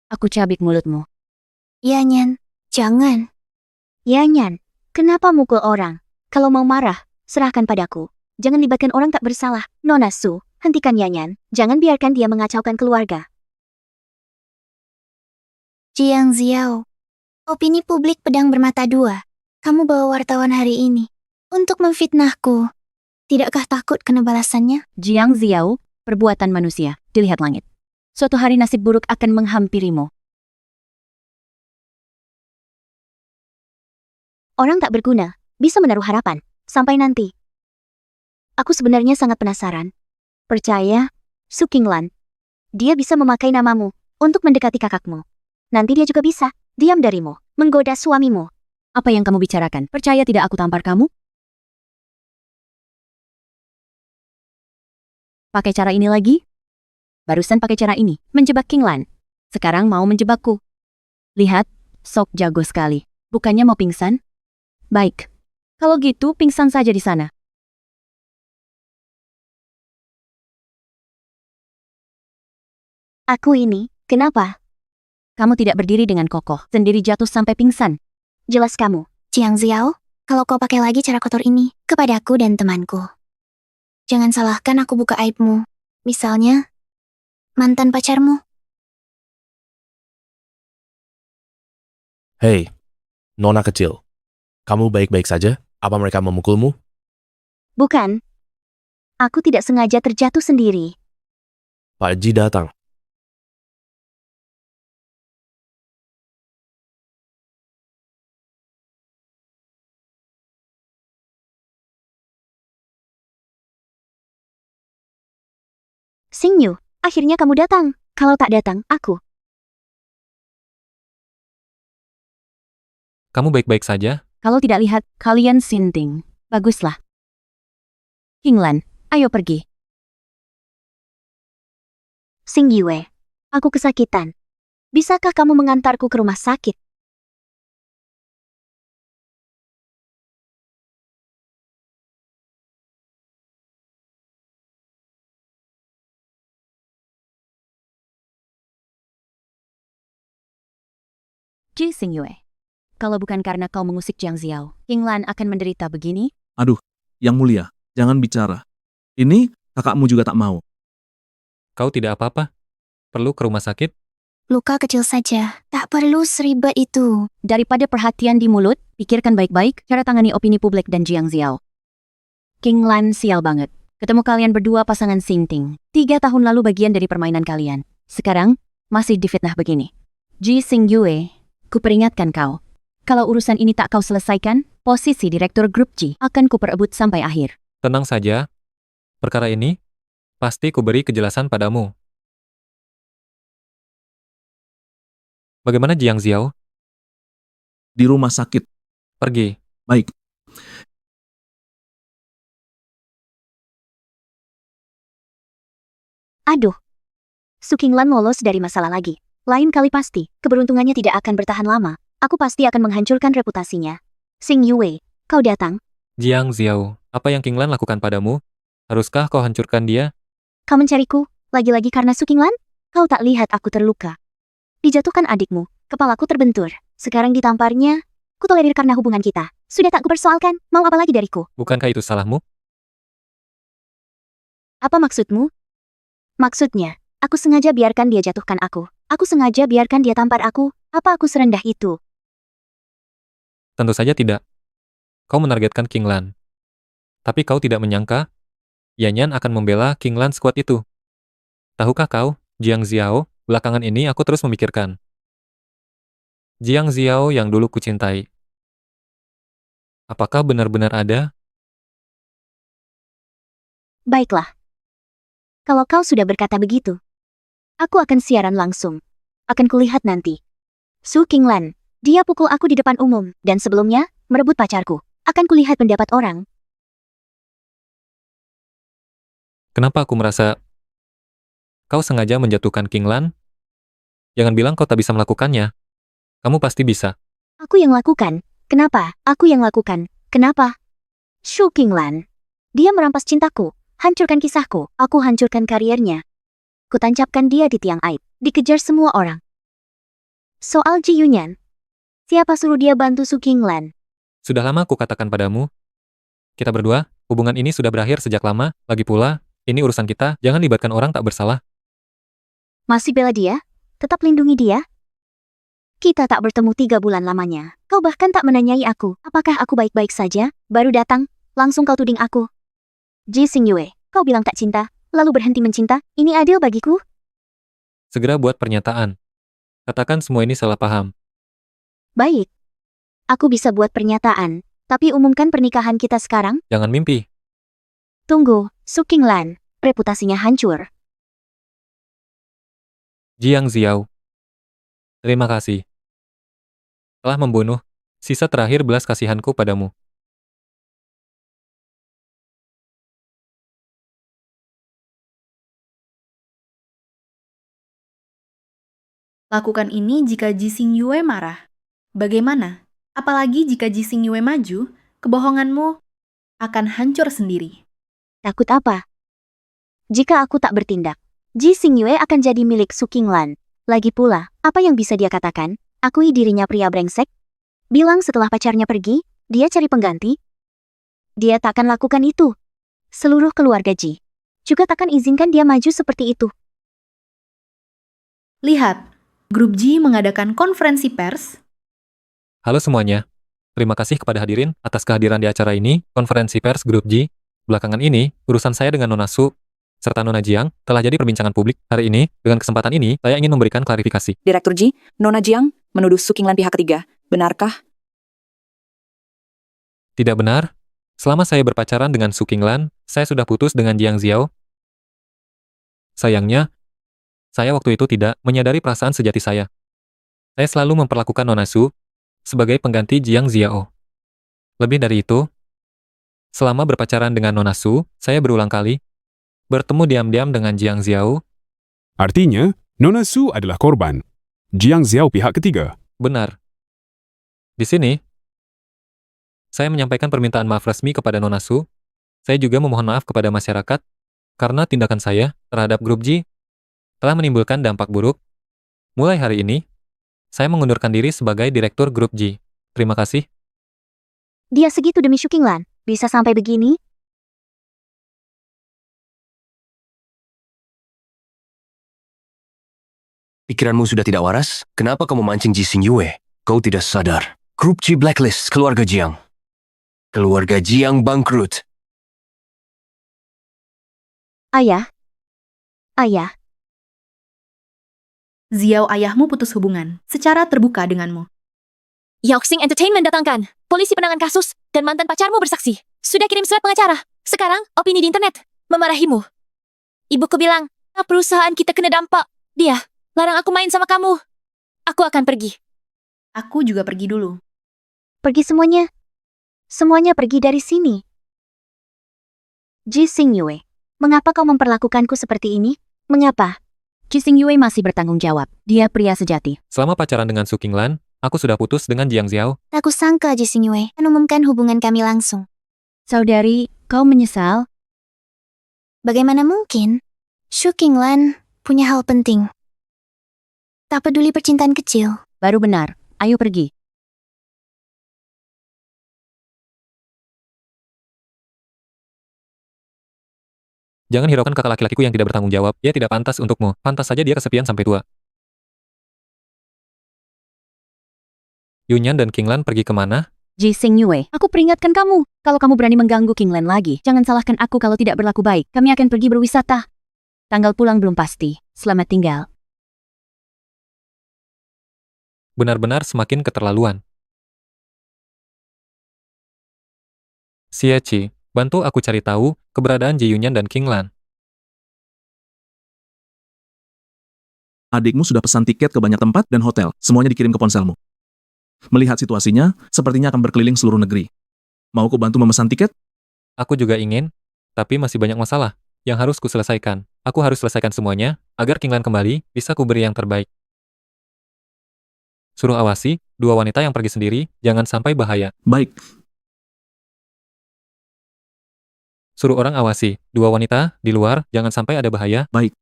Aku cabik mulutmu. Yanyan, jangan. Yanyan, kenapa mukul orang? Kalau mau marah, serahkan padaku. Jangan libatkan orang tak bersalah. Nona Su, hentikan Yanyan. Jangan biarkan dia mengacaukan keluarga. Jiang Xiao, opini publik pedang bermata dua. Kamu bawa wartawan hari ini untuk memfitnahku. Tidakkah takut kena balasannya? Jiang Xiao, perbuatan manusia, dilihat langit. Suatu hari nasib buruk akan menghampirimu. Orang tak berguna, bisa menaruh harapan. Sampai nanti. Aku sebenarnya sangat penasaran. Percaya, Su Qinglan. Dia bisa memakai namamu untuk mendekati kakakmu. Nanti dia juga bisa diam darimu, menggoda suamimu. Apa yang kamu bicarakan? Percaya tidak aku tampar kamu? Pakai cara ini lagi? Barusan pakai cara ini, menjebak Qinglan. Sekarang mau menjebakku. Lihat, sok jago sekali. Bukannya mau pingsan? Baik. Kalau gitu, pingsan saja di sana. Aku ini, kenapa? Kamu tidak berdiri dengan kokoh, sendiri jatuh sampai pingsan. Jelas kamu. Jiang Xiao, kalau kau pakai lagi cara kotor ini kepadaku dan temanku. Jangan salahkan aku buka aibmu. Misalnya, mantan pacarmu. Hei, nona kecil. Kamu baik-baik saja? Apa mereka memukulmu? Bukan. Aku tidak sengaja terjatuh sendiri. Pak Ji datang. Xingyu, akhirnya kamu datang. Kalau tak datang, aku. Kamu baik-baik saja? Kalau tidak lihat, kalian sinting. Baguslah. Qinglan, ayo pergi. Xingyue, aku kesakitan. Bisakah kamu mengantarku ke rumah sakit? Ji Xingyue, kalau bukan karena kau mengusik Jiang Xiao, Qinglan akan menderita begini? Aduh, yang mulia, jangan bicara. Ini kakakmu juga tak mau. Kau tidak apa-apa? Perlu ke rumah sakit? Luka kecil saja, tak perlu seribet itu. Daripada perhatian di mulut, pikirkan baik-baik cara tangani opini publik dan Jiang Xiao. Qinglan sial banget. Ketemu kalian berdua pasangan sinting. 3 tahun lalu bagian dari permainan kalian. Sekarang, masih difitnah begini. Ji Xingyue, kuperingatkan kau. Kalau urusan ini tak kau selesaikan, posisi Direktur Grup G akan kuperebut sampai akhir. Tenang saja. Perkara ini, pasti kuberi kejelasan padamu. Bagaimana Jiang Xiao? Di rumah sakit. Pergi. Baik. Aduh. Su Qinglan lolos dari masalah lagi. Lain kali pasti, keberuntungannya tidak akan bertahan lama. Aku pasti akan menghancurkan reputasinya. Xing Yue, kau datang. Jiang Xiao, apa yang King Lan lakukan padamu? Haruskah kau hancurkan dia? Kau mencariku, lagi-lagi karena Su Qinglan? Kau tak lihat aku terluka. Dijatuhkan adikmu, kepalaku terbentur. Sekarang ditamparnya, ku tolerir karena hubungan kita. Sudah tak kupersoalkan, mau apa lagi dariku? Bukankah itu salahmu? Apa maksudmu? Maksudnya, aku sengaja biarkan dia jatuhkan aku. Aku sengaja biarkan dia tampar aku. Apa aku serendah itu? Tentu saja tidak. Kau menargetkan King Lan. Tapi kau tidak menyangka, Yanyan akan membela King Lan sekuat itu. Tahukah kau, Jiang Xiao, belakangan ini aku terus memikirkan. Jiang Xiao yang dulu kucintai. Apakah benar-benar ada? Baiklah. Kalau kau sudah berkata begitu, aku akan siaran langsung. Akan kulihat nanti. Su Qinglan, dia pukul aku di depan umum, dan sebelumnya, merebut pacarku. Akan kulihat pendapat orang. Kenapa aku merasa kau sengaja menjatuhkan King Lan? Jangan bilang kau tak bisa melakukannya. Kamu pasti bisa. Aku yang lakukan. Kenapa? Aku yang lakukan. Kenapa? Su Qinglan. Dia merampas cintaku. Hancurkan kisahku. Aku hancurkan kariernya. Kutancapkan dia di tiang aib. Dikejar semua orang. Soal Ji Yunyan. Siapa suruh dia bantu Su Qinglan? Sudah lama aku katakan padamu. Kita berdua, hubungan ini sudah berakhir sejak lama. Lagi pula, ini urusan kita. Jangan libatkan orang tak bersalah. Masih bela dia? Tetap lindungi dia? Kita tak bertemu 3 bulan lamanya. Kau bahkan tak menanyai aku. Apakah aku baik-baik saja? Baru datang, langsung kau tuding aku. Ji Xing Yue, kau bilang tak cinta, lalu berhenti mencinta. Ini adil bagiku? Segera buat pernyataan. Katakan semua ini salah paham. Baik. Aku bisa buat pernyataan, tapi umumkan pernikahan kita sekarang. Jangan mimpi. Tunggu, Su Qinglan, reputasinya hancur. Jiang Xiao. Terima kasih. Telah membunuh sisa terakhir belas kasihanku padamu. Lakukan ini jika Ji Xing Yue marah. Bagaimana? Apalagi jika Ji Xing Yue maju, kebohonganmu akan hancur sendiri. Takut apa? Jika aku tak bertindak, Ji Xing Yue akan jadi milik Su Qinglan. Lagi pula, apa yang bisa dia katakan? Akui dirinya pria brengsek? Bilang setelah pacarnya pergi, dia cari pengganti? Dia takkan lakukan itu. Seluruh keluarga Ji juga takkan izinkan dia maju seperti itu. Lihat, grup Ji mengadakan konferensi pers. Halo semuanya. Terima kasih kepada hadirin atas kehadiran di acara ini, konferensi pers grup Ji. Belakangan ini, urusan saya dengan Nona Su serta Nona Jiang telah jadi perbincangan publik. Hari ini, dengan kesempatan ini, saya ingin memberikan klarifikasi. Direktur Ji, Nona Jiang menuduh Su Qinglan pihak ketiga. Benarkah? Tidak benar. Selama saya berpacaran dengan Su Qinglan, saya sudah putus dengan Jiang Xiao. Sayangnya, saya waktu itu tidak menyadari perasaan sejati saya. Saya selalu memperlakukan Nona Su sebagai pengganti Jiang Xiao. Lebih dari itu, selama berpacaran dengan Nona Su, saya berulang kali bertemu diam-diam dengan Jiang Xiao. Artinya, Nona Su adalah korban. Jiang Xiao pihak ketiga. Benar. Di sini, saya menyampaikan permintaan maaf resmi kepada Nona Su. Saya juga memohon maaf kepada masyarakat karena tindakan saya terhadap grup Ji telah menimbulkan dampak buruk. Mulai hari ini, saya mengundurkan diri sebagai direktur grup Ji. Terima kasih. Dia segitu demi Su Qinglan, bisa sampai begini? Pikiranmu sudah tidak waras? Kenapa kamu mancing Ji Xing Yue? Kau tidak sadar. Grup Ji blacklist keluarga Jiang. Keluarga Jiang bangkrut. Ayah. Ayah. Xiao ayahmu putus hubungan secara terbuka denganmu. Yoxing Entertainment datangkan polisi penangan kasus dan mantan pacarmu bersaksi. Sudah kirim surat pengacara. Sekarang opini di internet memarahimu. Ibuku bilang, perusahaan kita kena dampak. Dia larang aku main sama kamu. Aku akan pergi. Aku juga pergi dulu. Pergi semuanya. Semuanya pergi dari sini. Ji Xing Yue, mengapa kau memperlakukanku seperti ini? Mengapa? Jising Yue masih bertanggung jawab. Dia pria sejati. Selama pacaran dengan Su Qinglan, aku sudah putus dengan Jiang Xiao. Tak kusangka Jising Yue mengumumkan hubungan kami langsung. Saudari, kau menyesal? Bagaimana mungkin? Su Qinglan punya hal penting. Tak peduli percintaan kecil. Baru benar. Ayo pergi. Jangan hiraukan kakak laki-lakiku yang tidak bertanggung jawab. Dia tidak pantas untukmu. Pantas saja dia kesepian sampai tua. Yunyan dan Qinglan pergi kemana? Jising Yue, aku peringatkan kamu. Kalau kamu berani mengganggu Qinglan lagi, jangan salahkan aku kalau tidak berlaku baik. Kami akan pergi berwisata. Tanggal pulang belum pasti. Selamat tinggal. Benar-benar semakin keterlaluan. Xie Qi, bantu aku cari tahu keberadaan Ji Yunyan dan Qinglan. Adikmu sudah pesan tiket ke banyak tempat dan hotel. Semuanya dikirim ke ponselmu. Melihat situasinya, sepertinya akan berkeliling seluruh negeri. Mau ku bantu memesan tiket? Aku juga ingin, tapi masih banyak masalah yang harus kuselesaikan. Aku harus selesaikan semuanya, agar Qinglan kembali, bisa kuberi yang terbaik. Suruh awasi, 2 wanita yang pergi sendiri, jangan sampai bahaya. Baik. Suruh orang awasi, 2 wanita, di luar, jangan sampai ada bahaya. Baik.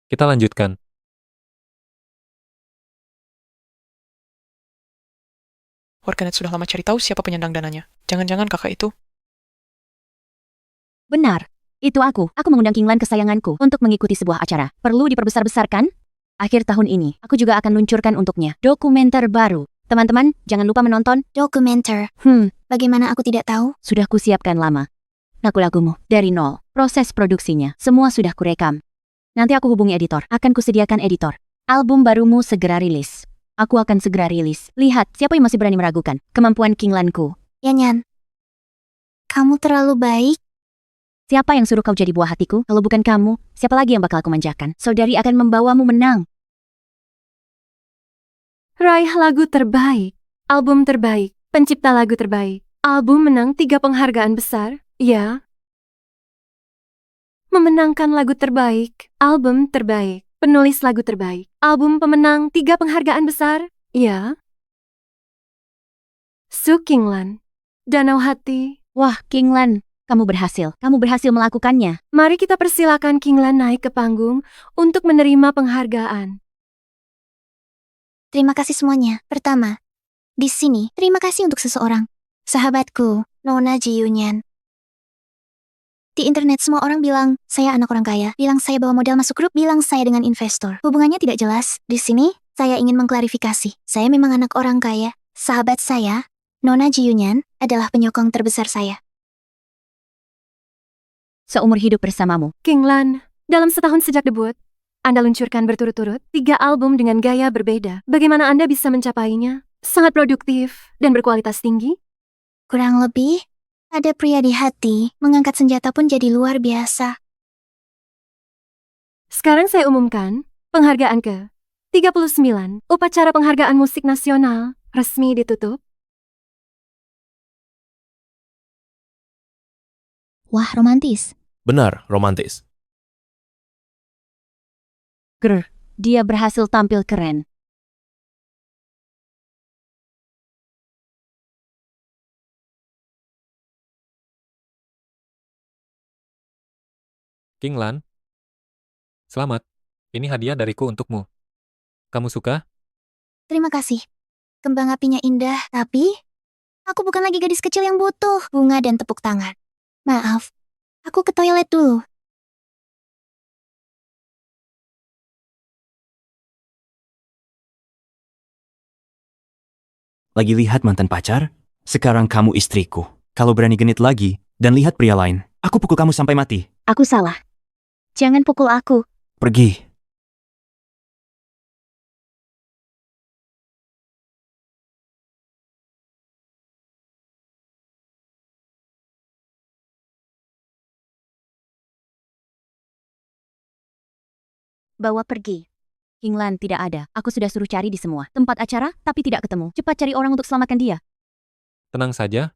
Kita lanjutkan. Warganet sudah lama cari tahu siapa penyandang dananya. Jangan-jangan kakak itu. Benar. Itu aku. Aku mengundang Qinglan kesayanganku untuk mengikuti sebuah acara. Perlu diperbesar-besarkan? Akhir tahun ini, aku juga akan luncurkan untuknya dokumenter baru. Teman-teman, jangan lupa menonton. Dokumenter. Bagaimana aku tidak tahu? Sudah kusiapkan lama. Lagu-lagumu, dari nol. Proses produksinya, semua sudah kurekam. Nanti aku hubungi editor. Akan kusediakan editor. Album barumu segera rilis. Aku akan segera rilis. Lihat, siapa yang masih berani meragukan kemampuan Qinglanku. Yanyan, kamu terlalu baik. Siapa yang suruh kau jadi buah hatiku? Kalau bukan kamu, siapa lagi yang bakal aku manjakan? Saudari akan membawamu menang. Raih lagu terbaik, album terbaik, pencipta lagu terbaik. Album menang 3 penghargaan besar, ya. Memenangkan lagu terbaik, album terbaik, penulis lagu terbaik. Album pemenang 3 penghargaan besar, ya. Su Qinglan, Danau Hati. Wah, Qinglan, kamu berhasil. Kamu berhasil melakukannya. Mari kita persilakan Qinglan naik ke panggung untuk menerima penghargaan. Terima kasih semuanya. Pertama, di sini, terima kasih untuk seseorang. Sahabatku, Nona Ji Yunyan. Di internet semua orang bilang, saya anak orang kaya, bilang saya bawa modal masuk grup, bilang saya dengan investor. Hubungannya tidak jelas. Di sini, saya ingin mengklarifikasi. Saya memang anak orang kaya. Sahabat saya, Nona Ji Yunyan, adalah penyokong terbesar saya. Seumur hidup bersamamu. Qinglan, dalam setahun sejak debut, Anda luncurkan berturut-turut 3 album dengan gaya berbeda. Bagaimana Anda bisa mencapainya? Sangat produktif dan berkualitas tinggi? Kurang lebih, ada pria di hati, mengangkat senjata pun jadi luar biasa. Sekarang saya umumkan penghargaan ke-39. Upacara penghargaan musik nasional resmi ditutup. Wah, romantis. Benar, romantis. Dia berhasil tampil keren. Qinglan, selamat. Ini hadiah dariku untukmu. Kamu suka? Terima kasih. Kembang apinya indah, tapi aku bukan lagi gadis kecil yang butuh bunga dan tepuk tangan. Maaf, aku ke toilet dulu. Lagi lihat mantan pacar? Sekarang kamu istriku. Kalau berani genit lagi dan lihat pria lain, aku pukul kamu sampai mati. Aku salah. Jangan pukul aku. Pergi. Bawa pergi. Kinglan tidak ada. Aku sudah suruh cari di semua tempat acara, tapi tidak ketemu. Cepat cari orang untuk selamatkan dia. Tenang saja.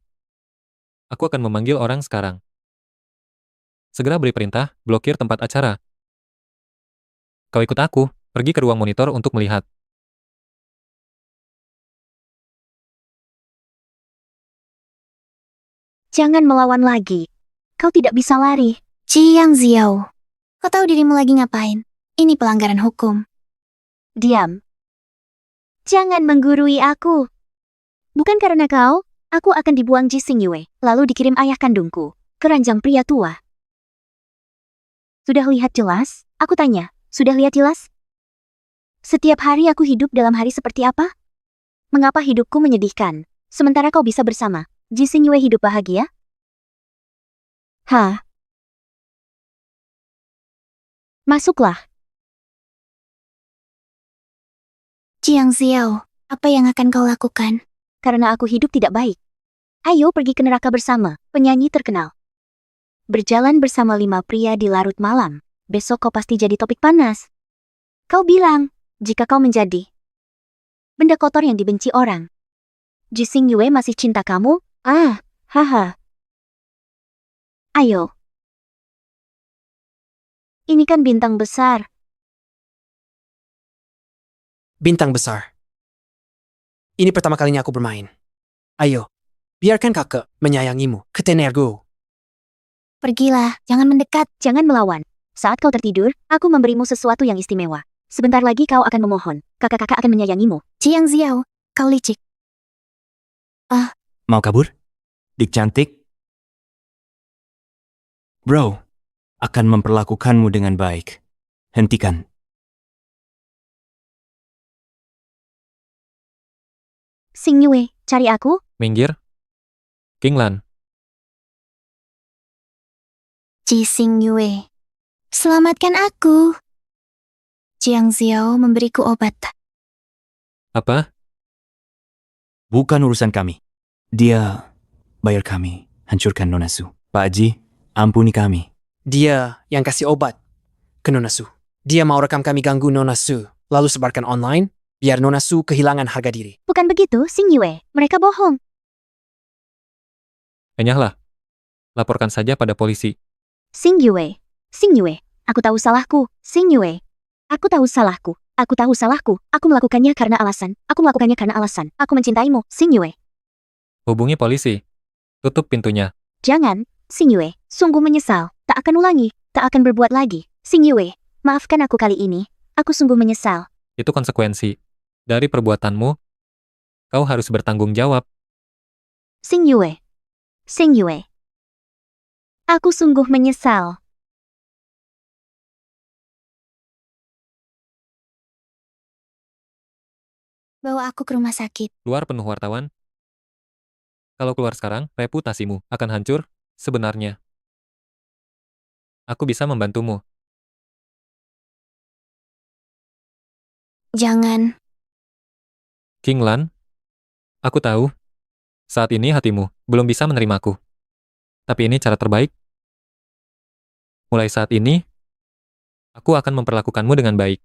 Aku akan memanggil orang sekarang. Segera beri perintah, blokir tempat acara. Kau ikut aku, pergi ke ruang monitor untuk melihat. Jangan melawan lagi. Kau tidak bisa lari. Jiang Xiao, kau tahu dirimu lagi ngapain? Ini pelanggaran hukum. Diam. Jangan menggurui aku. Bukan karena kau, aku akan dibuang Ji Xingyue, lalu dikirim ayah kandungku, keranjang pria tua. Sudah lihat jelas? Aku tanya, sudah lihat jelas? Setiap hari aku hidup dalam hari seperti apa? Mengapa hidupku menyedihkan, sementara kau bisa bersama? Ji Xingyue hidup bahagia? Hah? Masuklah. Jiang Xiao, apa yang akan kau lakukan? Karena aku hidup tidak baik. Ayo pergi ke neraka bersama, penyanyi terkenal. Berjalan bersama 5 pria di larut malam. Besok kau pasti jadi topik panas. Kau bilang, jika kau menjadi benda kotor yang dibenci orang. Ji Xingyue masih cinta kamu? Ah, haha. Ayo. Ini kan bintang besar. Bintang besar. Ini pertama kalinya aku bermain. Ayo, biarkan kakak menyayangimu, ketenergo. Pergilah, jangan mendekat. Jangan melawan. Saat kau tertidur, aku memberimu sesuatu yang istimewa. Sebentar lagi kau akan memohon. Kakak-kakak akan menyayangimu. Jiang Xiao, kau licik. Mau kabur? Dik cantik? Bro, akan memperlakukanmu dengan baik. Hentikan. Xingyue, cari aku? Minggir. Kinglan, Ji Xingyue, selamatkan aku. Jiang Xiao memberiku obat. apa? Bukan urusan kami. Dia bayar kami hancurkan Nona Su. Pak Haji, ampuni kami. Dia yang kasih obat ke Nona Su. Dia mau rekam kami ganggu Nona Su, lalu sebarkan online, biar Nona Su kehilangan harga diri. Bukan begitu, Xingyue. Mereka bohong. Enyahlah. Laporkan saja pada polisi. Xingyue. Xingyue. Aku tahu salahku. Xingyue. Aku tahu salahku. Aku tahu salahku. Aku melakukannya karena alasan. Aku melakukannya karena alasan. Aku mencintaimu, Xingyue. Hubungi polisi. Tutup pintunya. Jangan, Xingyue. Sungguh menyesal. Tak akan ulangi. Tak akan berbuat lagi. Xingyue. Maafkan aku kali ini. Aku sungguh menyesal. Itu konsekuensi. Dari perbuatanmu, kau harus bertanggung jawab. Xingyue. Xingyue. Aku sungguh menyesal. Bawa aku ke rumah sakit. Luar penuh wartawan. Kalau keluar sekarang, reputasimu akan hancur. Sebenarnya, aku bisa membantumu. Jangan. Kinglan, aku tahu, saat ini hatimu belum bisa menerimaku. Tapi ini cara terbaik. Mulai saat ini, aku akan memperlakukanmu dengan baik.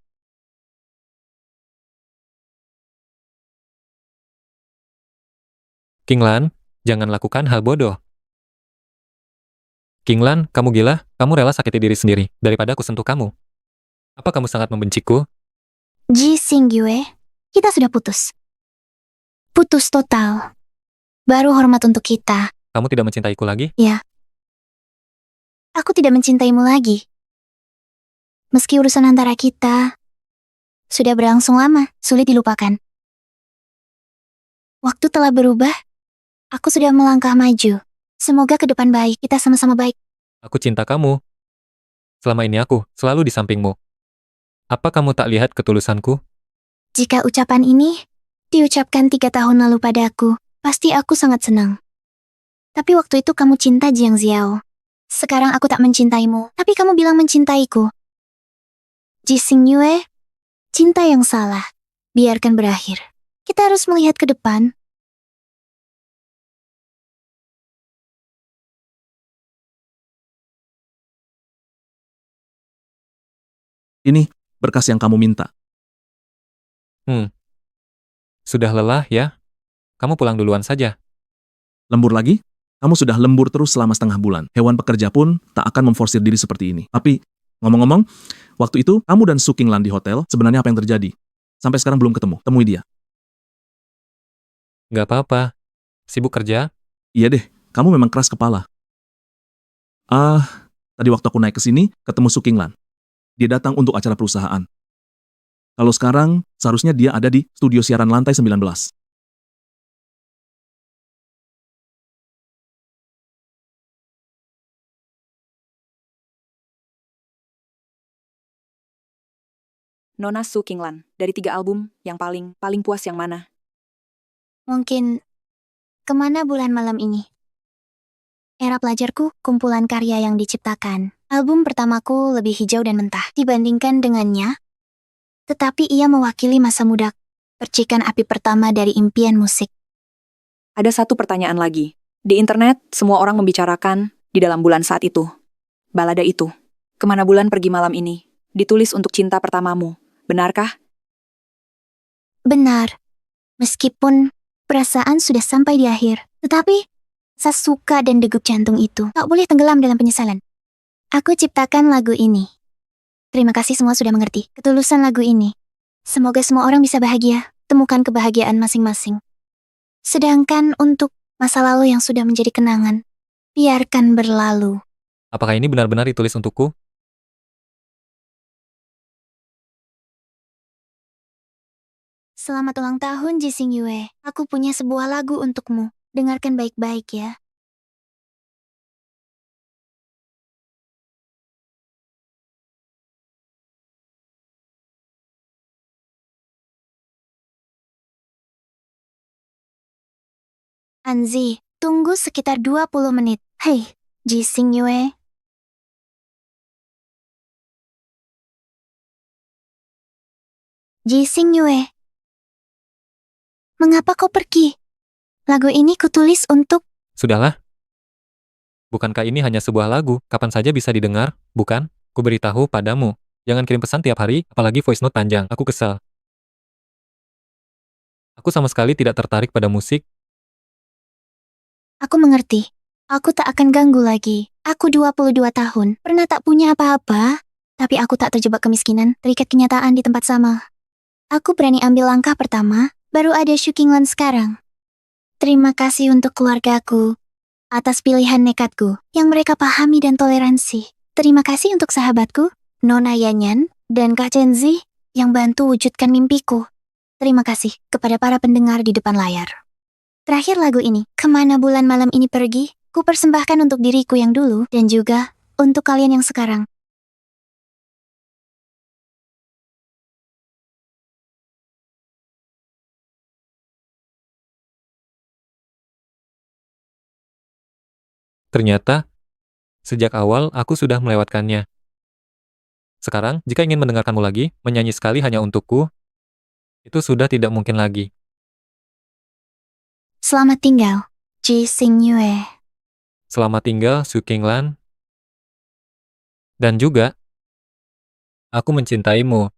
Kinglan, jangan lakukan hal bodoh. Kinglan, kamu gila? Kamu rela sakiti diri sendiri daripada aku sentuh kamu. Apa kamu sangat membenciku? Ji Xingyue, kita sudah putus. Putus total. Baru hormat untuk kita. Kamu tidak mencintaiku lagi? Ya. Aku tidak mencintaimu lagi. Meski urusan antara kita sudah berlangsung lama, sulit dilupakan. Waktu telah berubah. Aku sudah melangkah maju. Semoga ke depan baik, kita sama-sama baik. Aku cinta kamu. Selama ini aku selalu di sampingmu. Apa kamu tak lihat ketulusanku? Jika ucapan ini diucapkan 3 tahun lalu padaku, pasti aku sangat senang. Tapi waktu itu kamu cinta Jiang Xiao. Sekarang aku tak mencintaimu, tapi kamu bilang mencintaiku. Ji Xingyue, cinta yang salah. Biarkan berakhir. Kita harus melihat ke depan. Ini, berkas yang kamu minta. Sudah lelah ya? Kamu pulang duluan saja. Lembur lagi? Kamu sudah lembur terus selama setengah bulan. Hewan pekerja pun tak akan memforsir diri seperti ini. Tapi, ngomong-ngomong, waktu itu kamu dan Su Qinglan di hotel, sebenarnya apa yang terjadi? Sampai sekarang belum ketemu. Temui dia. Gak apa-apa. Sibuk kerja? Iya deh, kamu memang keras kepala. Tadi waktu aku naik ke sini, ketemu Su Qinglan. Dia datang untuk acara perusahaan. Kalau sekarang, seharusnya dia ada di studio siaran lantai 19. Nona Su Qinglan, dari 3 album, yang paling puas yang mana? Mungkin, kemana bulan malam ini? Era pelajarku, kumpulan karya yang diciptakan. Album pertamaku lebih hijau dan mentah dibandingkan dengannya. Tetapi ia mewakili masa muda, percikan api pertama dari impian musik. Ada satu pertanyaan lagi. Di internet, semua orang membicarakan di dalam bulan saat itu. Balada itu. Kemana bulan pergi malam ini? Ditulis untuk cinta pertamamu. Benarkah? Benar. Meskipun perasaan sudah sampai di akhir. Tetapi, rasa suka dan degup jantung itu tak boleh tenggelam dalam penyesalan. Aku ciptakan lagu ini. Terima kasih semua sudah mengerti ketulusan lagu ini. Semoga semua orang bisa bahagia, temukan kebahagiaan masing-masing. Sedangkan untuk masa lalu yang sudah menjadi kenangan, biarkan berlalu. Apakah ini benar-benar ditulis untukku? Selamat ulang tahun, Jising Yue. Aku punya sebuah lagu untukmu. Dengarkan baik-baik ya. Anzi, tunggu sekitar 20 menit. Hei, Jising Yue. Jising Yue. Mengapa kau pergi? Lagu ini kutulis untuk... Sudahlah. Bukankah ini hanya sebuah lagu? Kapan saja bisa didengar, bukan? Ku beritahu padamu. Jangan kirim pesan tiap hari, apalagi voice note panjang. Aku kesal. Aku sama sekali tidak tertarik pada musik. Aku mengerti. Aku tak akan ganggu lagi. Aku 22 tahun, pernah tak punya apa-apa. Tapi aku tak terjebak kemiskinan, terikat kenyataan di tempat sama. Aku berani ambil langkah pertama, baru ada Su Qinglan sekarang. Terima kasih untuk keluargaku, atas pilihan nekatku, yang mereka pahami dan toleransi. Terima kasih untuk sahabatku, Nona Yanyan, dan Kak Chenzi, yang bantu wujudkan mimpiku. Terima kasih kepada para pendengar di depan layar. Terakhir lagu ini, Kemana Bulan Malam Ini Pergi, ku persembahkan untuk diriku yang dulu, dan juga untuk kalian yang sekarang. Ternyata, sejak awal aku sudah melewatkannya. Sekarang, jika ingin mendengarkanmu lagi, menyanyi sekali hanya untukku, itu sudah tidak mungkin lagi. Selamat tinggal, Jising Yue. Selamat tinggal, Su Qinglan. Dan juga, aku mencintaimu.